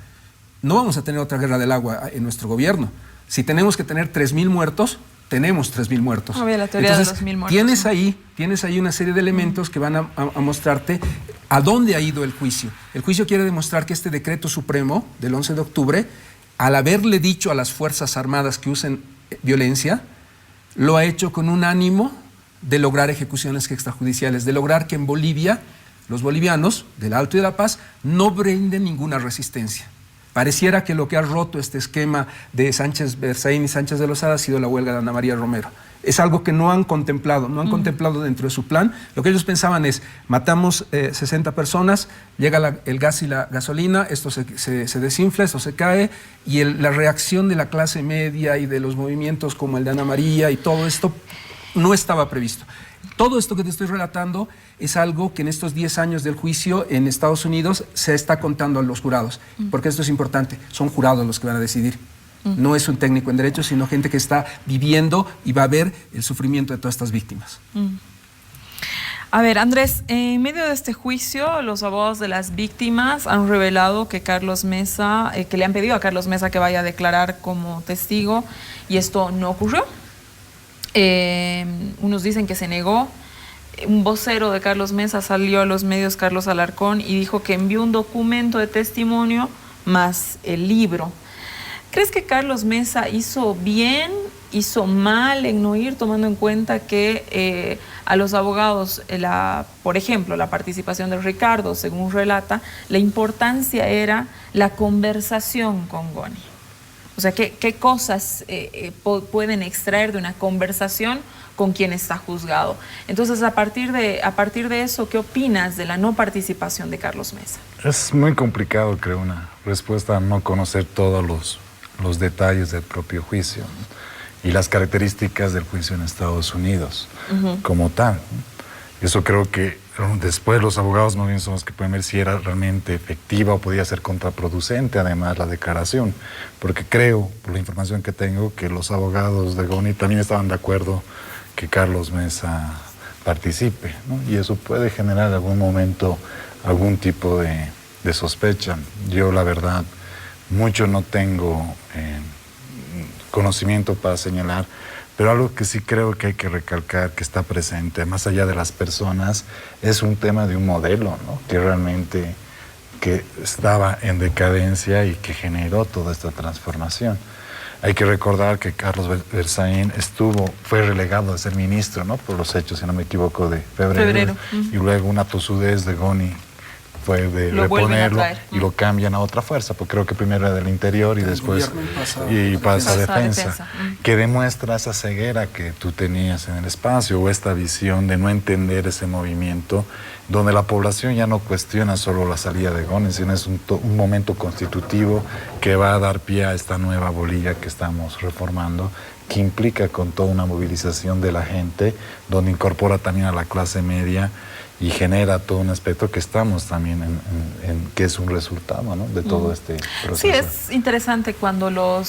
no vamos a tener otra guerra del agua en nuestro gobierno. Si tenemos que tener 3.000 muertos, tenemos 3.000 muertos. Había la teoría Entonces, de los 1.000 muertos. Tienes ahí una serie de elementos que van a mostrarte a dónde ha ido el juicio. El juicio quiere demostrar que este decreto supremo del 11 de octubre, al haberle dicho a las Fuerzas Armadas que usen violencia, lo ha hecho con un ánimo de lograr ejecuciones extrajudiciales, de lograr que en Bolivia los bolivianos del Alto y de La Paz no brinden ninguna resistencia. Pareciera que lo que ha roto este esquema de Sánchez Berzaín y Sánchez de Lozada ha sido la huelga de Ana María Romero. Es algo que no han contemplado, contemplado dentro de su plan. Lo que ellos pensaban es: matamos 60 personas, llega el gas y la gasolina, esto se desinfla, esto se cae, y la reacción de la clase media y de los movimientos como el de Ana María y todo esto no estaba previsto. Todo esto que te estoy relatando es algo que en estos 10 años del juicio en Estados Unidos se está contando a los jurados, porque esto es importante, son jurados los que van a decidir. No es un técnico en derecho, sino gente que está viviendo y va a ver el sufrimiento de todas estas víctimas. A ver, Andrés, en medio de este juicio, los abogados de las víctimas han revelado que Carlos Mesa, que le han pedido a Carlos Mesa que vaya a declarar como testigo, y esto no ocurrió. Unos dicen que se negó. Un vocero de Carlos Mesa salió a los medios, Carlos Alarcón, y dijo que envió un documento de testimonio más el libro. ¿Crees que Carlos Mesa hizo bien, hizo mal en no ir, tomando en cuenta que a los abogados, por ejemplo, la participación de Ricardo, según relata, la importancia era la conversación con Goni? O sea, ¿qué cosas pueden extraer de una conversación con quien está juzgado? Entonces, a partir de eso, ¿qué opinas de la no participación de Carlos Mesa? Es muy complicado, creo, una respuesta a no conocer todos los detalles del propio juicio, ¿no? Y las características del juicio en Estados Unidos como tal, ¿no? Eso creo que después los abogados más bien son los que pueden ver si era realmente efectiva o podía ser contraproducente, además, la declaración. Porque creo, por la información que tengo, que los abogados de Goni también estaban de acuerdo que Carlos Mesa participe, ¿no? Y eso puede generar en algún momento algún tipo de sospecha. Yo, la verdad, mucho no tengo conocimiento para señalar, pero algo que sí creo que hay que recalcar, que está presente, más allá de las personas, es un tema de un modelo, ¿no? Que realmente que estaba en decadencia y que generó toda esta transformación. Hay que recordar que Carlos Berzaín fue relegado a ser ministro, ¿no? Por los hechos, si no me equivoco, de febrero. Y luego una tosudez de Goni fue de reponerlo y lo cambian a otra fuerza, porque creo que primero era del interior y después pasa a defensa, que demuestra esa ceguera que tú tenías en el espacio o esta visión de no entender ese movimiento, donde la población ya no cuestiona solo la salida de Goni, sino es un momento constitutivo que va a dar pie a esta nueva Bolivia que estamos reformando, que implica con toda una movilización de la gente, donde incorpora también a la clase media y genera todo un aspecto que estamos también que es un resultado, ¿no? De todo este proceso. Sí, es interesante cuando los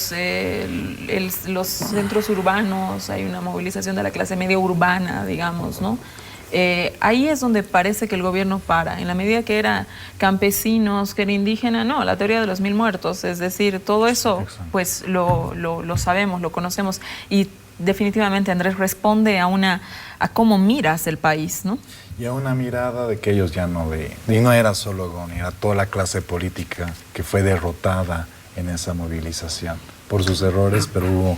centros urbanos, hay una movilización de la clase media urbana, digamos, ¿no? Ahí es donde parece que el gobierno para. En la medida que era campesinos, que era indígena, no, la teoría de los 1000 muertos, es decir, todo eso, exacto, pues lo sabemos, lo conocemos, y definitivamente, Andrés, responde a cómo miras el país, ¿no? Y a una mirada de que ellos ya no ven. Y no era solo Goni, era toda la clase política que fue derrotada en esa movilización por sus errores, pero hubo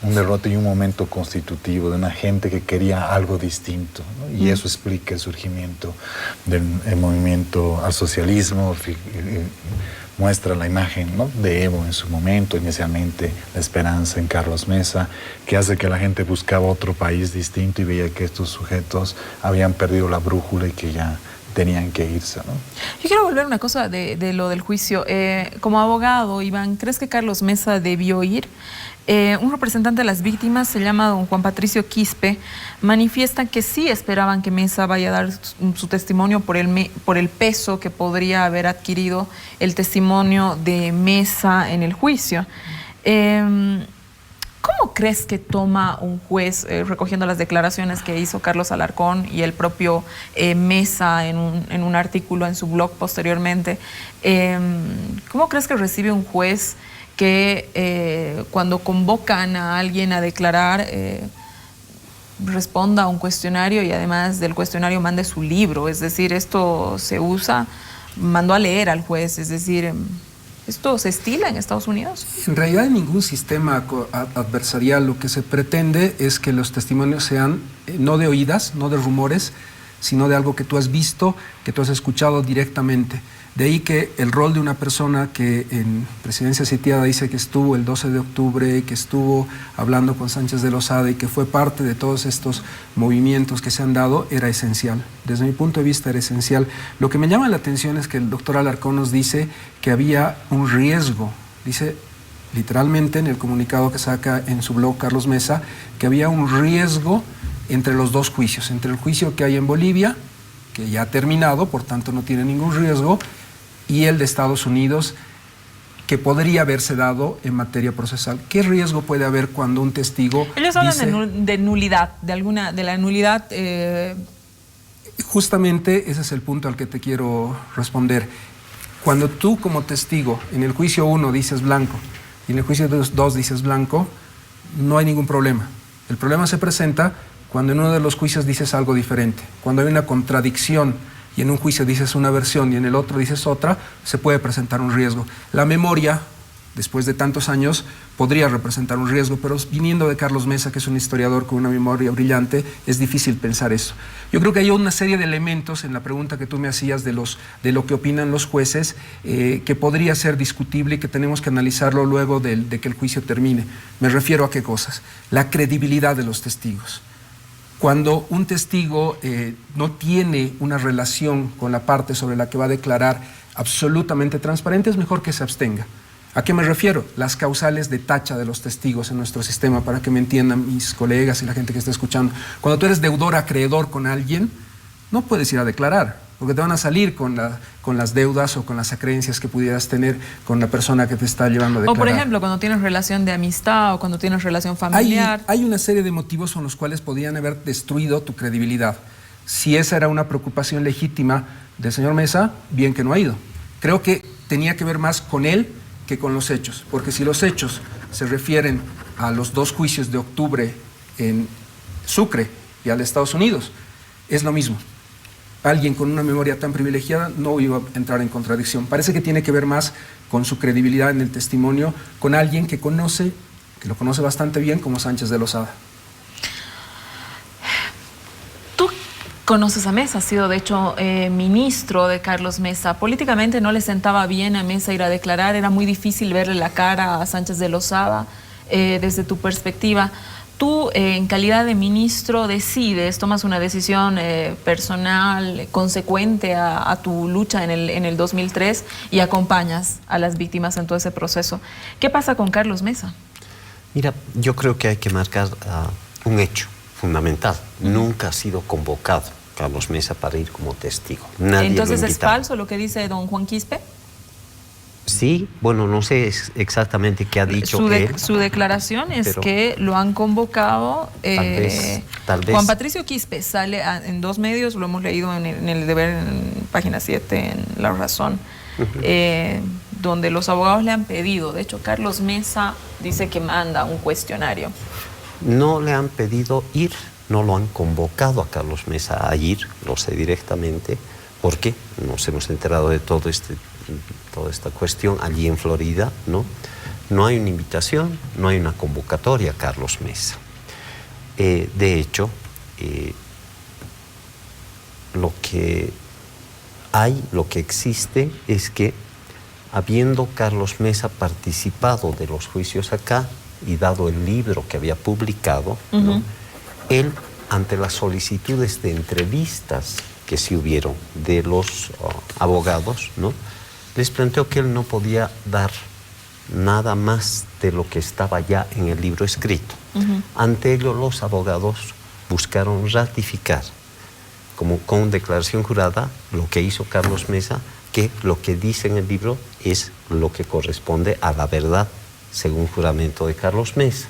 un derrote y un momento constitutivo de una gente que quería algo distinto, ¿no? Y eso explica el surgimiento del movimiento al socialismo, muestra la imagen, ¿no? De Evo en su momento, inicialmente la esperanza en Carlos Mesa, que hace que la gente buscaba otro país distinto y veía que estos sujetos habían perdido la brújula y que ya tenían que irse, ¿no? Yo quiero volver a una cosa de lo del juicio. Como abogado, Iván, ¿crees que Carlos Mesa debió ir? Un representante de las víctimas, se llama don Juan Patricio Quispe, manifiesta que sí esperaban que Mesa vaya a dar su testimonio por el peso que podría haber adquirido el testimonio de Mesa en el juicio. ¿Cómo crees que toma un juez, recogiendo las declaraciones que hizo Carlos Alarcón y el propio Mesa en un artículo en su blog posteriormente, cómo crees que recibe un juez que cuando convocan a alguien a declarar responda a un cuestionario y además del cuestionario mande su libro? Es decir, esto se usa, mandó a leer al juez, es decir, ¿esto se estila en Estados Unidos? En realidad, en ningún sistema adversarial lo que se pretende es que los testimonios sean no de oídas, no de rumores, sino de algo que tú has visto, que tú has escuchado directamente. De ahí que el rol de una persona que en Presidencia Sitiada dice que estuvo el 12 de octubre, que estuvo hablando con Sánchez de Lozada y que fue parte de todos estos movimientos que se han dado, era esencial. Desde mi punto de vista era esencial. Lo que me llama la atención es que el doctor Alarcón nos dice que había un riesgo. Dice literalmente en el comunicado que saca en su blog Carlos Mesa, que había un riesgo entre los dos juicios, entre el juicio que hay en Bolivia, que ya ha terminado, por tanto no tiene ningún riesgo, y el de Estados Unidos, que podría haberse dado en materia procesal. ¿Qué riesgo puede haber cuando un testigo Ellos hablan de nulidad, de la nulidad. Justamente ese es el punto al que te quiero responder. Cuando tú como testigo en el juicio 1 dices blanco y en el juicio 2 dices blanco, no hay ningún problema. El problema se presenta cuando en uno de los juicios dices algo diferente. Cuando hay una contradicción y en un juicio dices una versión y en el otro dices otra, se puede presentar un riesgo. La memoria después de tantos años, podría representar un riesgo, pero viniendo de Carlos Mesa, que es un historiador con una memoria brillante, es difícil pensar eso. Yo creo que hay una serie de elementos en la pregunta que tú me hacías de lo que opinan los jueces, que podría ser discutible y que tenemos que analizarlo luego de que el juicio termine. Me refiero a qué cosas. La credibilidad de los testigos. Cuando un testigo no tiene una relación con la parte sobre la que va a declarar absolutamente transparente, es mejor que se abstenga. ¿A qué me refiero? Las causales de tacha de los testigos en nuestro sistema, para que me entiendan mis colegas y la gente que está escuchando. Cuando tú eres deudor acreedor con alguien, no puedes ir a declarar, porque te van a salir con las deudas o con las acreencias que pudieras tener con la persona que te está llevando a declarar. O por ejemplo, cuando tienes relación de amistad o cuando tienes relación familiar. Hay una serie de motivos con los cuales podrían haber destruido tu credibilidad. Si esa era una preocupación legítima del señor Mesa, bien que no ha ido. Creo que tenía que ver más con él que con los hechos, porque si los hechos se refieren a los 2 juicios de octubre en Sucre y al Estados Unidos, es lo mismo. Alguien con una memoria tan privilegiada no iba a entrar en contradicción. Parece que tiene que ver más con su credibilidad en el testimonio, con alguien que lo conoce bastante bien, como Sánchez de Lozada. Conoces a Mesa, has sido de hecho ministro de Carlos Mesa. Políticamente no le sentaba bien a Mesa ir a declarar, era muy difícil verle la cara a Sánchez de Lozada desde tu perspectiva. Tú, en calidad de ministro, tomas una decisión personal, consecuente a tu lucha en el 2003 y acompañas a las víctimas en todo ese proceso. ¿Qué pasa con Carlos Mesa? Mira, yo creo que hay que marcar un hecho fundamental. Nunca ha sido convocado Carlos Mesa para ir como testigo. Nadie Entonces, lo ¿es falso lo que dice don Juan Quispe? Sí, bueno, no sé exactamente qué ha dicho él. Su declaración es que lo han convocado. Tal vez. Juan Patricio Quispe sale en 2 medios, lo hemos leído en el Deber, en página 7, en La Razón, donde los abogados le han pedido. De hecho, Carlos Mesa dice que manda un cuestionario. No le han pedido ir, no lo han convocado a Carlos Mesa a ir, lo sé directamente, porque nos hemos enterado de toda esta cuestión allí en Florida, ¿no? No hay una invitación, no hay una convocatoria a Carlos Mesa. De hecho, lo que existe es que, habiendo Carlos Mesa participado de los juicios acá y dado el libro que había publicado, ¿no? Él, ante las solicitudes de entrevistas que sí hubieron de los abogados, ¿no? Les planteó que él no podía dar nada más de lo que estaba ya en el libro escrito. Ante ello, los abogados buscaron ratificar, como con declaración jurada, lo que hizo Carlos Mesa, que lo que dice en el libro es lo que corresponde a la verdad, según juramento de Carlos Mesa.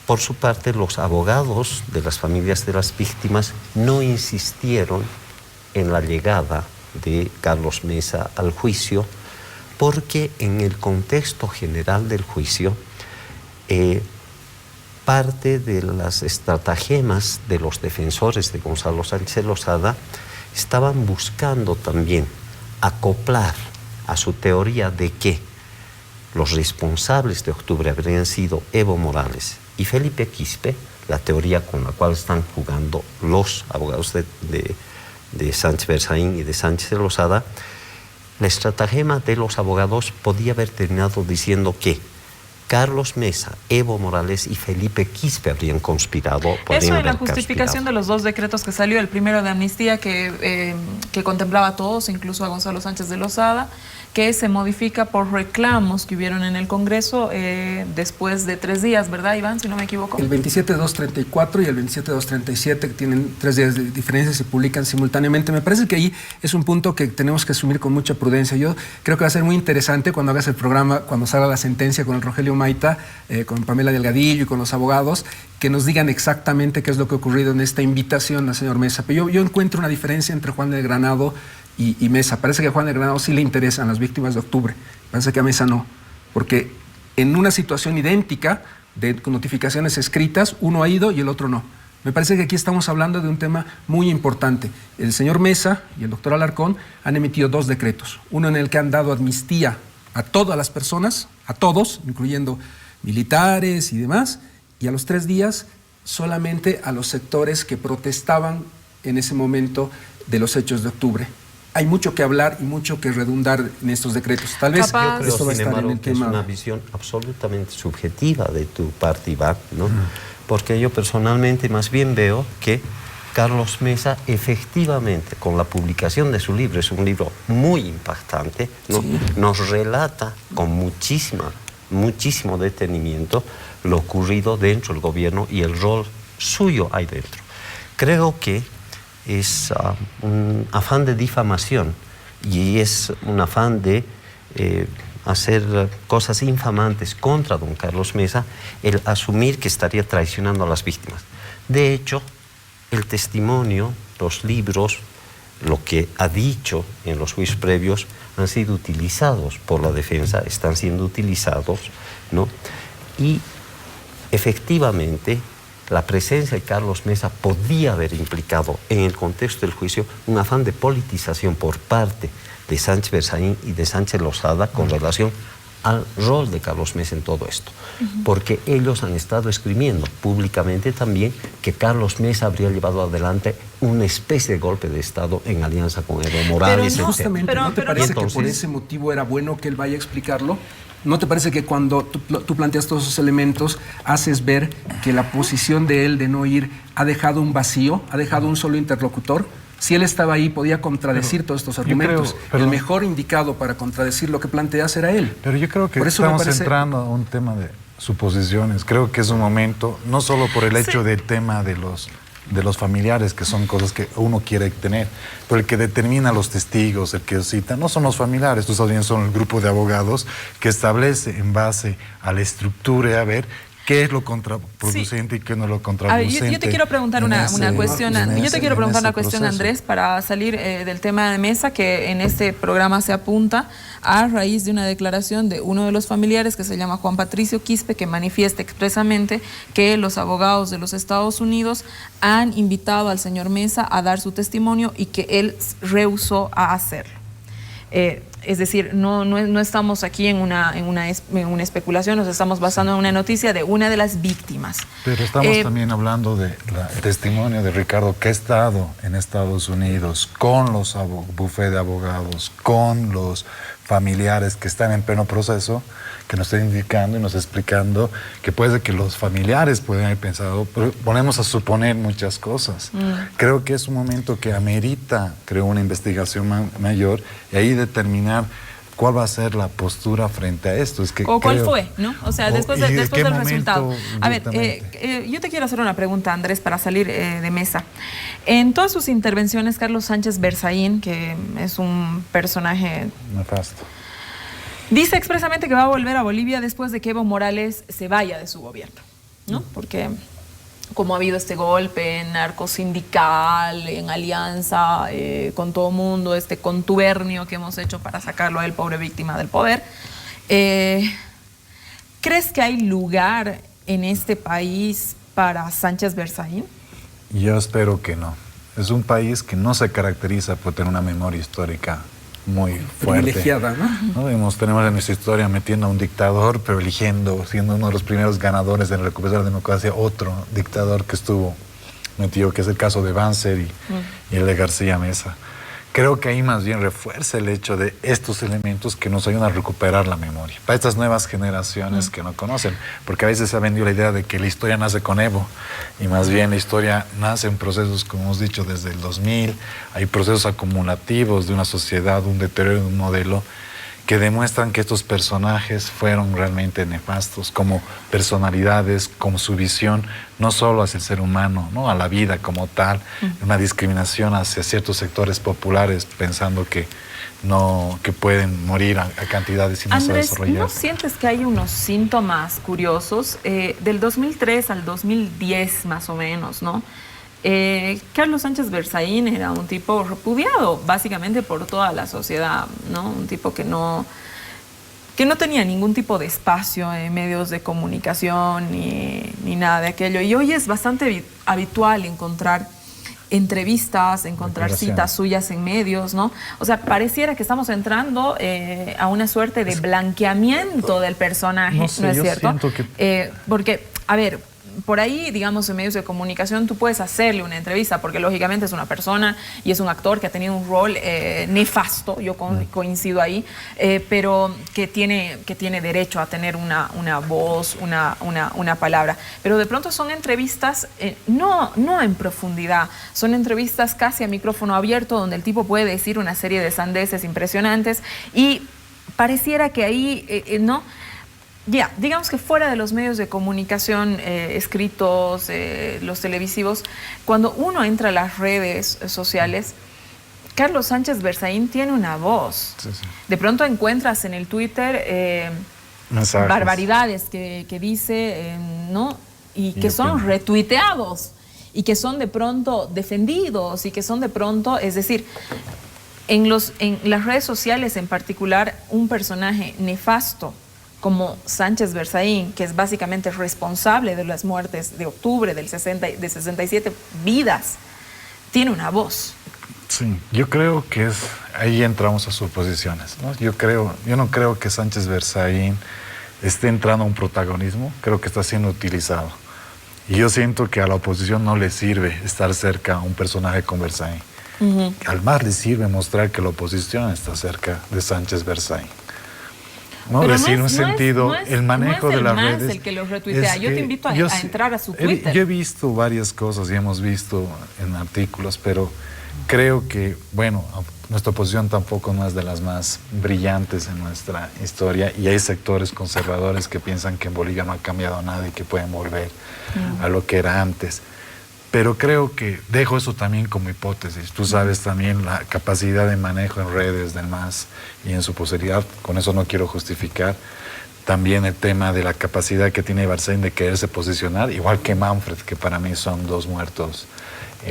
Por su parte, los abogados de las familias de las víctimas no insistieron en la llegada de Carlos Mesa al juicio, porque en el contexto general del juicio, parte de las estratagemas de los defensores de Gonzalo Sánchez Lozada estaban buscando también acoplar a su teoría de que los responsables de octubre habrían sido Evo Morales y Felipe Quispe, la teoría con la cual están jugando los abogados de Sánchez Berzaín y de Sánchez de Lozada. La estratagema de los abogados podía haber terminado diciendo que Carlos Mesa, Evo Morales y Felipe Quispe habrían conspirado. Eso en la justificación de los 2 decretos que salió, el primero de amnistía que contemplaba a todos, incluso a Gonzalo Sánchez de Lozada, que se modifica por reclamos que hubieron en el Congreso después de 3 días, ¿verdad, Iván? Si no me equivoco. El 27.234 y el 27.237, que tienen 3 días de diferencia, se publican simultáneamente. Me parece que ahí es un punto que tenemos que asumir con mucha prudencia. Yo creo que va a ser muy interesante cuando hagas el programa, cuando salga la sentencia con el Rogelio Maita, con Pamela Delgadillo y con los abogados, que nos digan exactamente qué es lo que ha ocurrido en esta invitación al señor Mesa. Pero yo encuentro una diferencia entre Juan del Granado y Mesa. Parece que a Juan del Granado sí le interesan las víctimas de octubre. Parece que a Mesa no. Porque en una situación idéntica, con notificaciones escritas, uno ha ido y el otro no. Me parece que aquí estamos hablando de un tema muy importante. El señor Mesa y el doctor Alarcón han emitido 2 decretos. Uno en el que han dado amnistía a todas las personas, a todos, incluyendo militares y demás, y a los 3 días solamente a los sectores que protestaban en ese momento de los hechos de octubre. Hay mucho que hablar y mucho que redundar en estos decretos. Tal vez Capaz. Pero esto va a sin estar embargo, en el que es tema. una visión absolutamente subjetiva de tu parte, Iván, ¿no? Porque yo personalmente más bien veo que Carlos Mesa efectivamente, con la publicación de su libro, es un libro muy impactante, ¿no? Sí. Nos relata con muchísimo detenimiento lo ocurrido dentro del gobierno y el rol suyo ahí dentro. Creo que es un afán de difamación y es un afán de hacer cosas infamantes contra don Carlos Mesa, el asumir que estaría traicionando a las víctimas. De hecho, el testimonio, los libros, lo que ha dicho en los juicios previos han sido utilizados por la defensa, están siendo utilizados, ¿no? Y efectivamente la presencia de Carlos Mesa podía haber implicado en el contexto del juicio un afán de politización por parte de Sánchez Berzaín y de Sánchez Lozada con relación al rol de Carlos Mesa en todo esto, porque ellos han estado esgrimiendo públicamente también que Carlos Mesa habría llevado adelante una especie de golpe de Estado en alianza con Evo Morales, no, etc. Justamente, ¿no te parece que por entonces, ese motivo era bueno que él vaya a explicarlo? ¿No te parece que cuando tú planteas todos esos elementos, haces ver que la posición de él de no ir ha dejado un vacío, ha dejado un solo interlocutor? Si él estaba ahí, podía contradecir todos estos argumentos. El mejor indicado para contradecir lo que planteas era él. Pero yo creo que estamos entrando a un tema de suposiciones. Creo que es un momento, no solo por el hecho del tema de los familiares, que son cosas que uno quiere tener, pero el que determina los testigos, el que cita, no son los familiares, tú sabes bien, son el grupo de abogados que establece en base a la estructura, a ver qué es lo contraproducente y qué no es lo contraproducente. A ver, yo te quiero preguntar una cuestión, Andrés, para salir del tema de Mesa, que en este programa se apunta a raíz de una declaración de uno de los familiares que se llama Juan Patricio Quispe, que manifiesta expresamente que los abogados de los Estados Unidos han invitado al señor Mesa a dar su testimonio y que él rehusó a hacerlo. Es decir, no estamos aquí en una especulación, nos estamos basando en una noticia de una de las víctimas. Pero estamos también hablando del testimonio de Ricardo, que ha estado en Estados Unidos con los bufetes de abogados, con los familiares que están en pleno proceso, que nos están indicando y nos explicando que puede ser que los familiares pueden haber pensado, pero ponemos a suponer muchas cosas. Creo que es un momento que amerita, creo, una investigación mayor y ahí determinar cuál va a ser la postura frente a esto. Es que o cuál fue, ¿no? O sea, después del resultado. A ver, yo te quiero hacer una pregunta, Andrés, para salir de Mesa. En todas sus intervenciones, Carlos Sánchez Berzaín, que es un personaje nefasto, dice expresamente que va a volver a Bolivia después de que Evo Morales se vaya de su gobierno, ¿no? Porque como ha habido este golpe narcosindical, en alianza con todo mundo, este contubernio que hemos hecho para sacarlo a él, pobre víctima del poder, ¿crees que hay lugar en este país para Sánchez Berzaín? Yo espero que no. Es un país que no se caracteriza por tener una memoria histórica muy fuerte. Privilegiada, ¿no? Tenemos en nuestra historia metiendo a un dictador, pero eligiendo, siendo uno de los primeros ganadores de recuperar la democracia, otro dictador que estuvo metido, que es el caso de Banzer y el de García Mesa. Creo que ahí más bien refuerza el hecho de estos elementos que nos ayudan a recuperar la memoria. Para estas nuevas generaciones que no conocen, porque a veces se ha vendido la idea de que la historia nace con Evo, y más bien la historia nace en procesos, como hemos dicho, desde el 2000, hay procesos acumulativos de una sociedad, un deterioro de un modelo, que demuestran que estos personajes fueron realmente nefastos como personalidades, como su visión, no solo hacia el ser humano, ¿no? A la vida como tal, una discriminación hacia ciertos sectores populares, pensando que pueden morir a cantidades y no se desarrollar. ¿No sientes que hay unos síntomas curiosos? Del 2003 al 2010 más o menos, ¿no? Carlos Sánchez Berzaín era un tipo repudiado básicamente por toda la sociedad, ¿no? Un tipo que no tenía ningún tipo de espacio en medios de comunicación ni nada de aquello. Y hoy es bastante habitual encontrar entrevistas, encontrar citas suyas en medios, ¿no? O sea, pareciera que estamos entrando a una suerte de blanqueamiento del personaje, ¿no es cierto? Porque, a ver, por ahí, digamos, en medios de comunicación tú puedes hacerle una entrevista porque lógicamente es una persona y es un actor que ha tenido un rol nefasto, yo coincido ahí, pero que tiene derecho a tener una voz, una palabra. Pero de pronto son entrevistas no en profundidad, son entrevistas casi a micrófono abierto donde el tipo puede decir una serie de sandeces impresionantes y pareciera que ahí, ¿no? Ya, digamos que fuera de los medios de comunicación escritos, los televisivos, cuando uno entra a las redes sociales, Carlos Sánchez Berzaín tiene una voz. Sí, sí. De pronto encuentras en el Twitter barbaridades que dice, ¿no? Y que son retuiteados, y que son de pronto defendidos, y que son de pronto, es decir, en las redes sociales en particular, un personaje nefasto como Sánchez Berzaín, que es básicamente responsable de las muertes de octubre de 67 vidas, tiene una voz. Sí, yo creo que ahí entramos a suposiciones, ¿no? Yo no creo que Sánchez Berzaín esté entrando a un protagonismo, creo que está siendo utilizado. Y yo siento que a la oposición no le sirve estar cerca a un personaje como Berzaín. Al más le sirve mostrar que la oposición está cerca de Sánchez Berzaín. No, pero decir un sentido, el manejo de las redes. Es el que los retuitea. Yo te invito a entrar a su Twitter. Yo he visto varias cosas y hemos visto en artículos, pero creo que, bueno, nuestra oposición tampoco no es de las más brillantes en nuestra historia y hay sectores conservadores que piensan que en Bolivia no ha cambiado nada y que pueden volver a lo que era antes. Pero creo que dejo eso también como hipótesis. Tú sabes también la capacidad de manejo en redes del MAS y en su posibilidad, con eso no quiero justificar. También el tema de la capacidad que tiene Berzaín de quererse posicionar, igual que Manfred, que para mí son dos muertos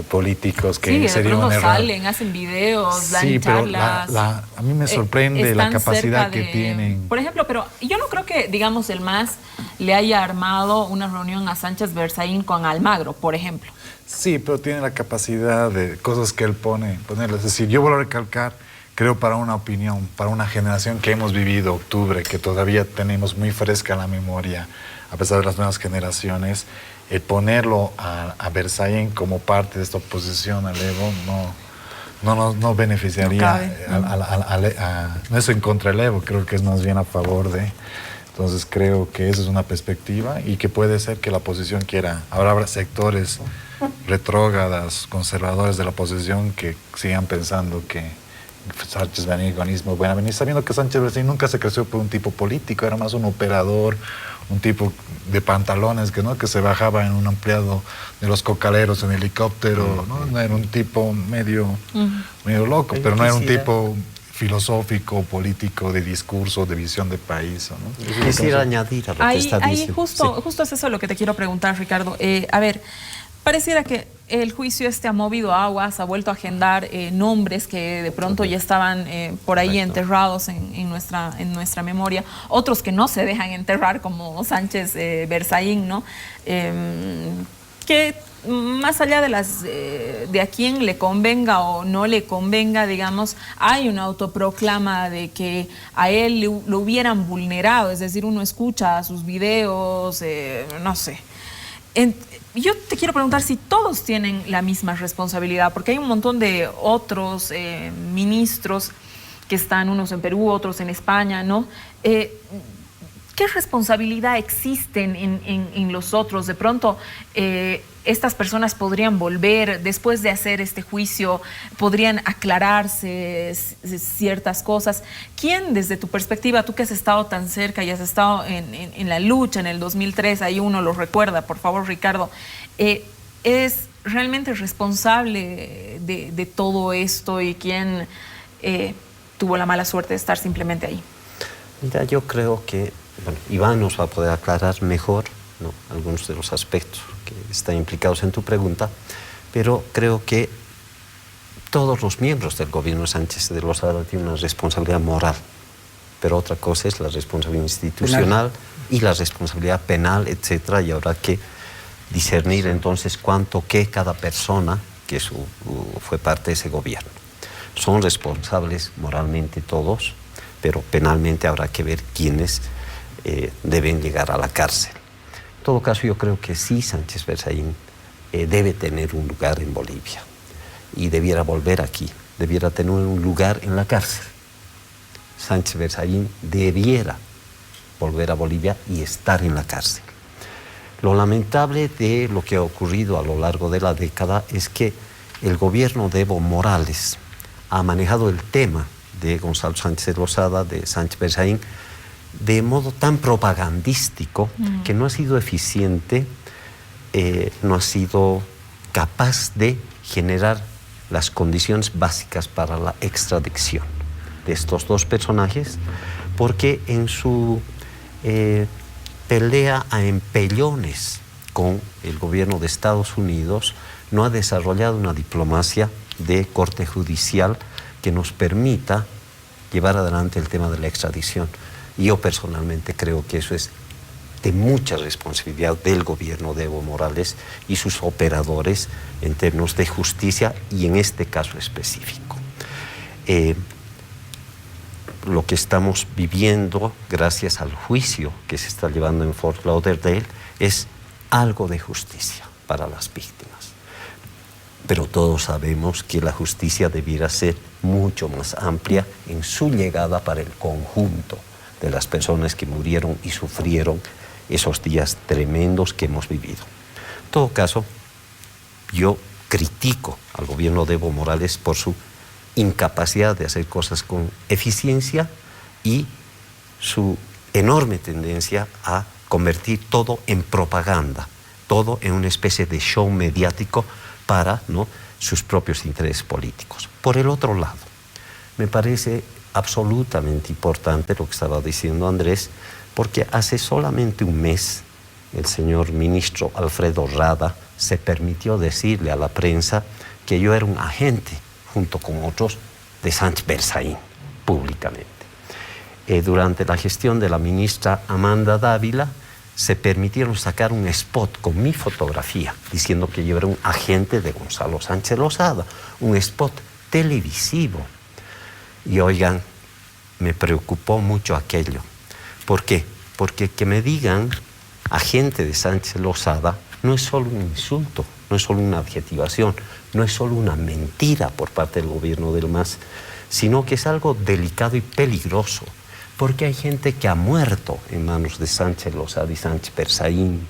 políticos que sería un error. Salen, hacen videos, dan charlas. Pero a mí me sorprende la capacidad que tienen. Por ejemplo, pero yo no creo que, digamos, el MAS le haya armado una reunión a Sánchez Berzaín con Almagro, por ejemplo. Sí, pero tiene la capacidad de cosas que él ponerle. Es decir, yo vuelvo a recalcar, creo para una opinión, para una generación que hemos vivido octubre, que todavía tenemos muy fresca la memoria, a pesar de las nuevas generaciones, ponerlo a Berzaín como parte de esta oposición al Evo no beneficiaría, no es en contra del Evo, creo que es más bien a favor de. Entonces creo que esa es una perspectiva y que puede ser que la oposición quiera. Ahora habrá sectores retrógradas, conservadores de la oposición que sigan pensando que Sánchez Berzaín es muy buena venir, sabiendo que Sánchez Berzaín nunca se creció por un tipo político, era más un operador, un tipo de pantalones que se bajaba en un empleado de los cocaleros en helicóptero, no era un tipo medio loco, pero no era un tipo filosófico, político, de discurso, de visión de país, ¿no? Quisiera añadir a lo que está diciendo. Justo es eso lo que te quiero preguntar, Ricardo. A ver, pareciera que el juicio ha movido aguas, ha vuelto a agendar nombres que de pronto ya estaban por ahí enterrados en nuestra memoria, otros que no se dejan enterrar, como Sánchez Berzaín, ¿no? Que más allá de a quién le convenga o no le convenga, digamos, hay una autoproclama de que a él lo hubieran vulnerado, es decir, uno escucha sus videos, no sé. Yo te quiero preguntar si todos tienen la misma responsabilidad, porque hay un montón de otros ministros que están, unos en Perú, otros en España, ¿no? ¿Qué responsabilidad existen en los otros? De pronto, estas personas podrían volver, después de hacer este juicio, podrían aclararse ciertas cosas. ¿Quién, desde tu perspectiva, tú que has estado tan cerca y has estado en la lucha en el 2003, ahí uno lo recuerda, por favor, Ricardo, es realmente responsable de todo esto y quién tuvo la mala suerte de estar simplemente ahí? Mira, yo creo que Iván nos va a poder aclarar mejor, ¿no?, algunos de los aspectos que están implicados en tu pregunta, pero creo que todos los miembros del gobierno de Sánchez de Lozada tienen una responsabilidad moral, pero otra cosa es la responsabilidad institucional y la responsabilidad penal, etcétera, y habrá que discernir entonces cuánto que cada persona que fue parte de ese gobierno. Son responsables moralmente todos, pero penalmente habrá que ver quiénes deben llegar a la cárcel. En todo caso, yo creo que sí, Sánchez Berzaín debe tener un lugar en Bolivia y debiera volver aquí, debiera tener un lugar en la cárcel. Sánchez Berzaín debiera volver a Bolivia y estar en la cárcel. Lo lamentable de lo que ha ocurrido a lo largo de la década es que el gobierno de Evo Morales ha manejado el tema de Gonzalo Sánchez Lozada, de Sánchez Berzaín, de modo tan propagandístico que no ha sido eficiente, no ha sido capaz de generar las condiciones básicas para la extradición de estos dos personajes, porque en su pelea a empellones con el gobierno de Estados Unidos no ha desarrollado una diplomacia de corte judicial que nos permita llevar adelante el tema de la extradición. Y yo personalmente creo que eso es de mucha responsabilidad del gobierno de Evo Morales y sus operadores en términos de justicia y en este caso específico. Lo que estamos viviendo gracias al juicio que se está llevando en Fort Lauderdale es algo de justicia para las víctimas. Pero todos sabemos que la justicia debiera ser mucho más amplia en su llegada para el conjunto de las personas que murieron y sufrieron esos días tremendos que hemos vivido. En todo caso, yo critico al gobierno de Evo Morales por su incapacidad de hacer cosas con eficiencia y su enorme tendencia a convertir todo en propaganda, todo en una especie de show mediático para sus propios intereses políticos. Por el otro lado, me parece absolutamente importante lo que estaba diciendo Andrés, porque hace solamente un mes el señor ministro Alfredo Rada se permitió decirle a la prensa que yo era un agente, junto con otros, de Sánchez Berzaín, públicamente. Durante la gestión de la ministra Amanda Dávila, se permitieron sacar un spot con mi fotografía, diciendo que yo era un agente de Gonzalo Sánchez Lozada, un spot televisivo. Y oigan, me preocupó mucho aquello. ¿Por qué? Porque que me digan agente de Sánchez Lozada no es solo un insulto, no es solo una adjetivación, no es solo una mentira por parte del gobierno del MAS, sino que es algo delicado y peligroso, porque hay gente que ha muerto en manos de Sánchez Lozada y Sánchez Berzaín.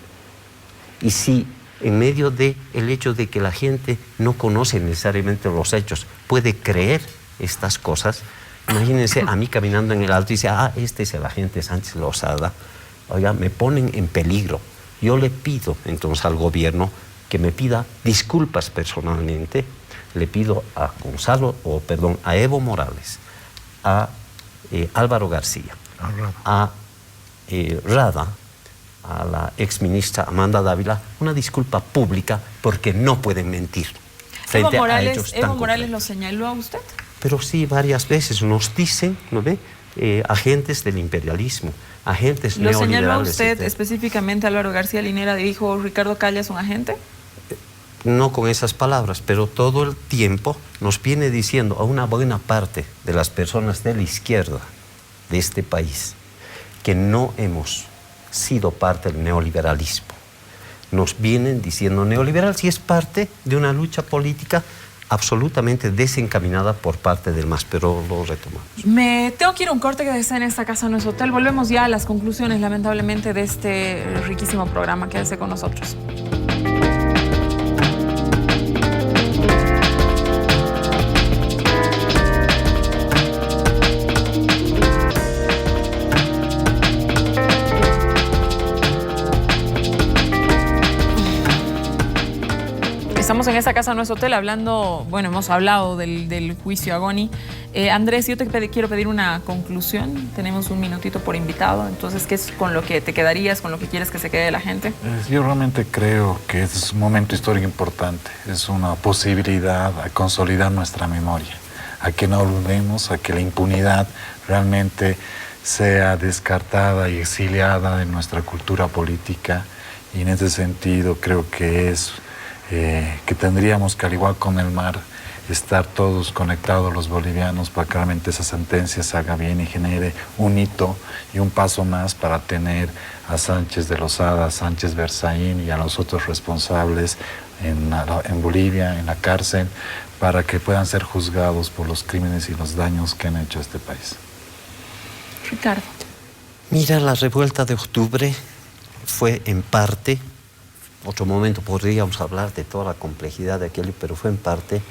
Y si en medio del hecho de que la gente no conoce necesariamente los hechos, puede creer estas cosas, imagínense a mí caminando en el alto y dice, este es el agente Sánchez Lozada, oiga, me ponen en peligro. Yo le pido entonces al gobierno que me pida disculpas personalmente, le pido a a Evo Morales, a Álvaro García, a Rada, a la exministra Amanda Dávila, una disculpa pública porque no pueden mentir frente a hechos tan ¿Evo Morales concretos. lo señaló a usted? Pero sí, varias veces nos dicen, ¿no ve? Agentes del imperialismo, agentes ¿Lo neoliberales. señaló a usted etc. específicamente Álvaro García Linera? ¿Dijo Ricardo Calle es un agente? No con esas palabras, pero todo el tiempo nos viene diciendo a una buena parte de las personas de la izquierda de este país que no hemos sido parte del neoliberalismo. Nos vienen diciendo neoliberal si es parte de una lucha política absolutamente desencaminada por parte del MAS, pero lo retomamos. Me tengo que ir a un corte que está en esta casa, no es hotel. Volvemos ya a las conclusiones, lamentablemente, de este riquísimo programa. Quédese con nosotros. Estamos en esta casa, no es hotel, hablando, bueno, hemos hablado del juicio a Goni. Andrés, yo te quiero pedir una conclusión. Tenemos un minutito por invitado. Entonces, ¿qué es con lo que te quedarías, con lo que quieres que se quede la gente? Yo realmente creo que es un momento histórico importante. Es una posibilidad a consolidar nuestra memoria, a que no olvidemos, a que la impunidad realmente sea descartada y exiliada de nuestra cultura política. Y en ese sentido creo que es que tendríamos que, al igual con el mar, estar todos conectados los bolivianos para que realmente esa sentencia se haga bien y genere un hito y un paso más para tener a Sánchez de Lozada, a Sánchez Berzaín y a los otros responsables en Bolivia, en la cárcel, para que puedan ser juzgados por los crímenes y los daños que han hecho a este país. Ricardo. Mira, la revuelta de octubre fue en parte, otro momento podríamos hablar de toda la complejidad de aquello, pero fue en parte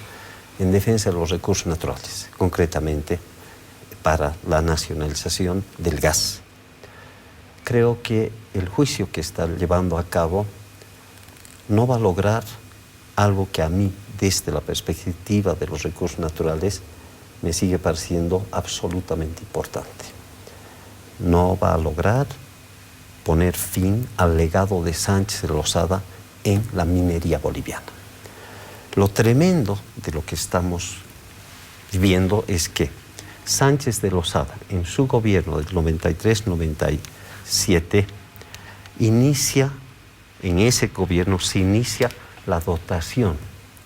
en defensa de los recursos naturales, concretamente para la nacionalización del gas. Creo que el juicio que está llevando a cabo no va a lograr algo que a mí, desde la perspectiva de los recursos naturales, me sigue pareciendo absolutamente importante. No va a lograr poner fin al legado de Sánchez de Lozada en la minería boliviana. Lo tremendo de lo que estamos viendo es que Sánchez de Lozada, en su gobierno del 93-97, en ese gobierno se inicia la dotación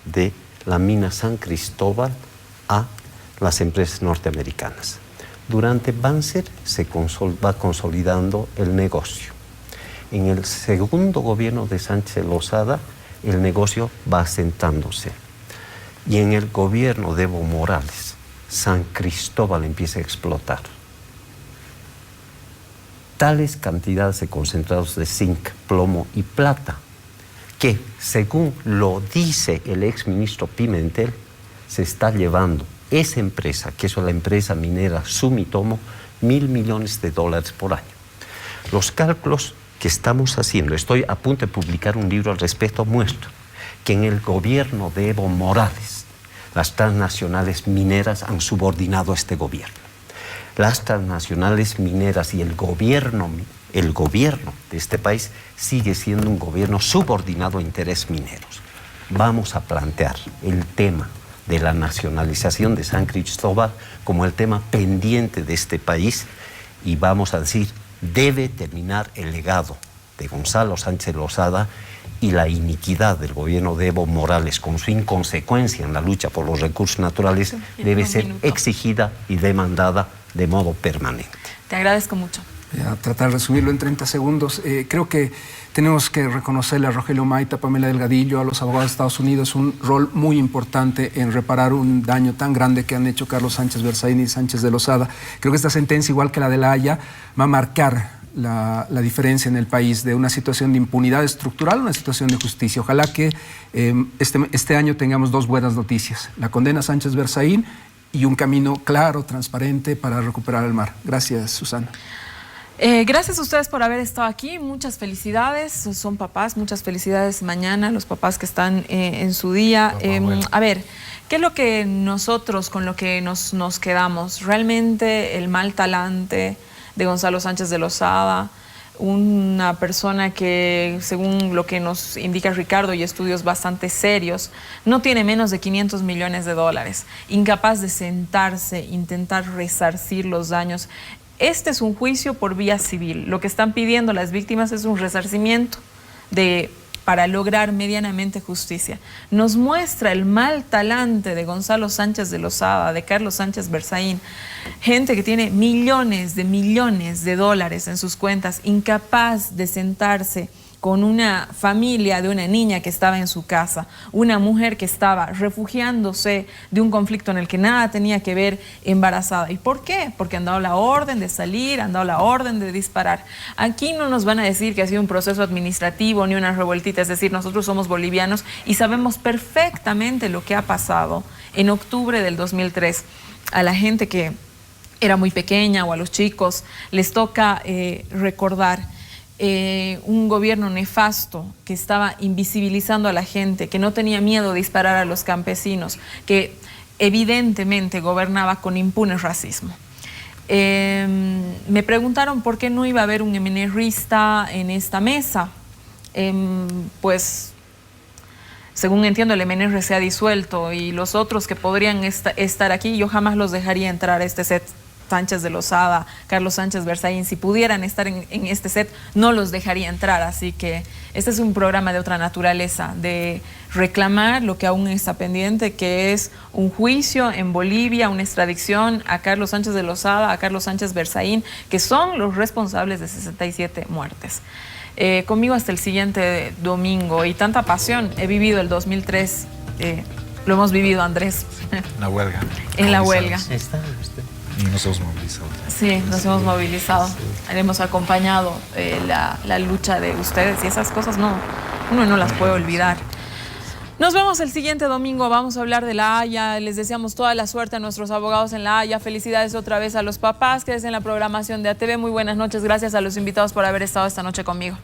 de la mina San Cristóbal a las empresas norteamericanas. Durante Banzer se va consolidando el negocio. En el segundo gobierno de Sánchez de Lozada, el negocio va asentándose. Y en el gobierno de Evo Morales, San Cristóbal empieza a explotar. Tales cantidades de concentrados de zinc, plomo y plata, que según lo dice el exministro Pimentel, se está llevando esa empresa, que es la empresa minera Sumitomo, $1.000 millones por año. Los cálculos que estamos haciendo, estoy a punto de publicar un libro al respecto, muestro que en el gobierno de Evo Morales las transnacionales mineras han subordinado a este gobierno. Las transnacionales mineras y el gobierno de este país sigue siendo un gobierno subordinado a intereses mineros. Vamos a plantear el tema de la nacionalización de San Cristóbal como el tema pendiente de este país y vamos a decir, debe terminar el legado de Gonzalo Sánchez Lozada y la iniquidad del gobierno de Evo Morales con su inconsecuencia en la lucha por los recursos naturales debe ser exigida y demandada de modo permanente. Te agradezco mucho. A tratar de resumirlo en 30 segundos, creo que tenemos que reconocerle a Rogelio Maita, Pamela Delgadillo, a los abogados de Estados Unidos un rol muy importante en reparar un daño tan grande que han hecho Carlos Sánchez Berzaín y Sánchez de Lozada. Creo que esta sentencia, igual que la de La Haya, va a marcar la diferencia en el país de una situación de impunidad estructural a una situación de justicia. Ojalá que este año tengamos dos buenas noticias: la condena a Sánchez Berzaín y un camino claro, transparente para recuperar el mar. Gracias, Susana. Gracias a ustedes por haber estado aquí. Muchas felicidades. Son papás. Muchas felicidades mañana a los papás que están en su día. A ver, ¿qué es lo que nosotros con lo que nos quedamos? Realmente el mal talante de Gonzalo Sánchez de Lozada, una persona que, según lo que nos indica Ricardo y estudios bastante serios, no tiene menos de $500 millones, incapaz de sentarse, intentar resarcir los daños. Este es un juicio por vía civil. Lo que están pidiendo las víctimas es un resarcimiento para lograr medianamente justicia. Nos muestra el mal talante de Gonzalo Sánchez de Lozada, de Carlos Sánchez Berzaín, gente que tiene millones de dólares en sus cuentas, incapaz de sentarse con una familia de una niña que estaba en su casa, una mujer que estaba refugiándose de un conflicto en el que nada tenía que ver, embarazada. ¿Y por qué? Porque han dado la orden de salir, han dado la orden de disparar. Aquí no nos van a decir que ha sido un proceso administrativo ni una revueltita, es decir, nosotros somos bolivianos y sabemos perfectamente lo que ha pasado en octubre del 2003. A la gente que era muy pequeña o a los chicos les toca recordar un gobierno nefasto que estaba invisibilizando a la gente, que no tenía miedo de disparar a los campesinos, que evidentemente gobernaba con impune racismo. Me preguntaron por qué no iba a haber un MNRista en esta mesa. Pues, según entiendo, el MNR se ha disuelto y los otros que podrían estar aquí, yo jamás los dejaría entrar a este set Sánchez de Lozada, Carlos Sánchez Berzaín, si pudieran estar en este set, no los dejaría entrar. Así que este es un programa de otra naturaleza, de reclamar lo que aún está pendiente, que es un juicio en Bolivia, una extradición a Carlos Sánchez de Lozada, a Carlos Sánchez Berzaín, que son los responsables de 67 muertes. Conmigo hasta el siguiente domingo, y tanta pasión. He vivido el 2003, lo hemos vivido, Andrés. La huelga. En la huelga. Y nos hemos movilizado. Sí, nos hemos movilizado. Hemos acompañado la lucha de ustedes, y esas cosas uno no las puede olvidar. Nos vemos el siguiente domingo. Vamos a hablar de La Haya. Les deseamos toda la suerte a nuestros abogados en La Haya. Felicidades otra vez a los papás. Quédense en la programación de ATV. Muy buenas noches. Gracias a los invitados por haber estado esta noche conmigo.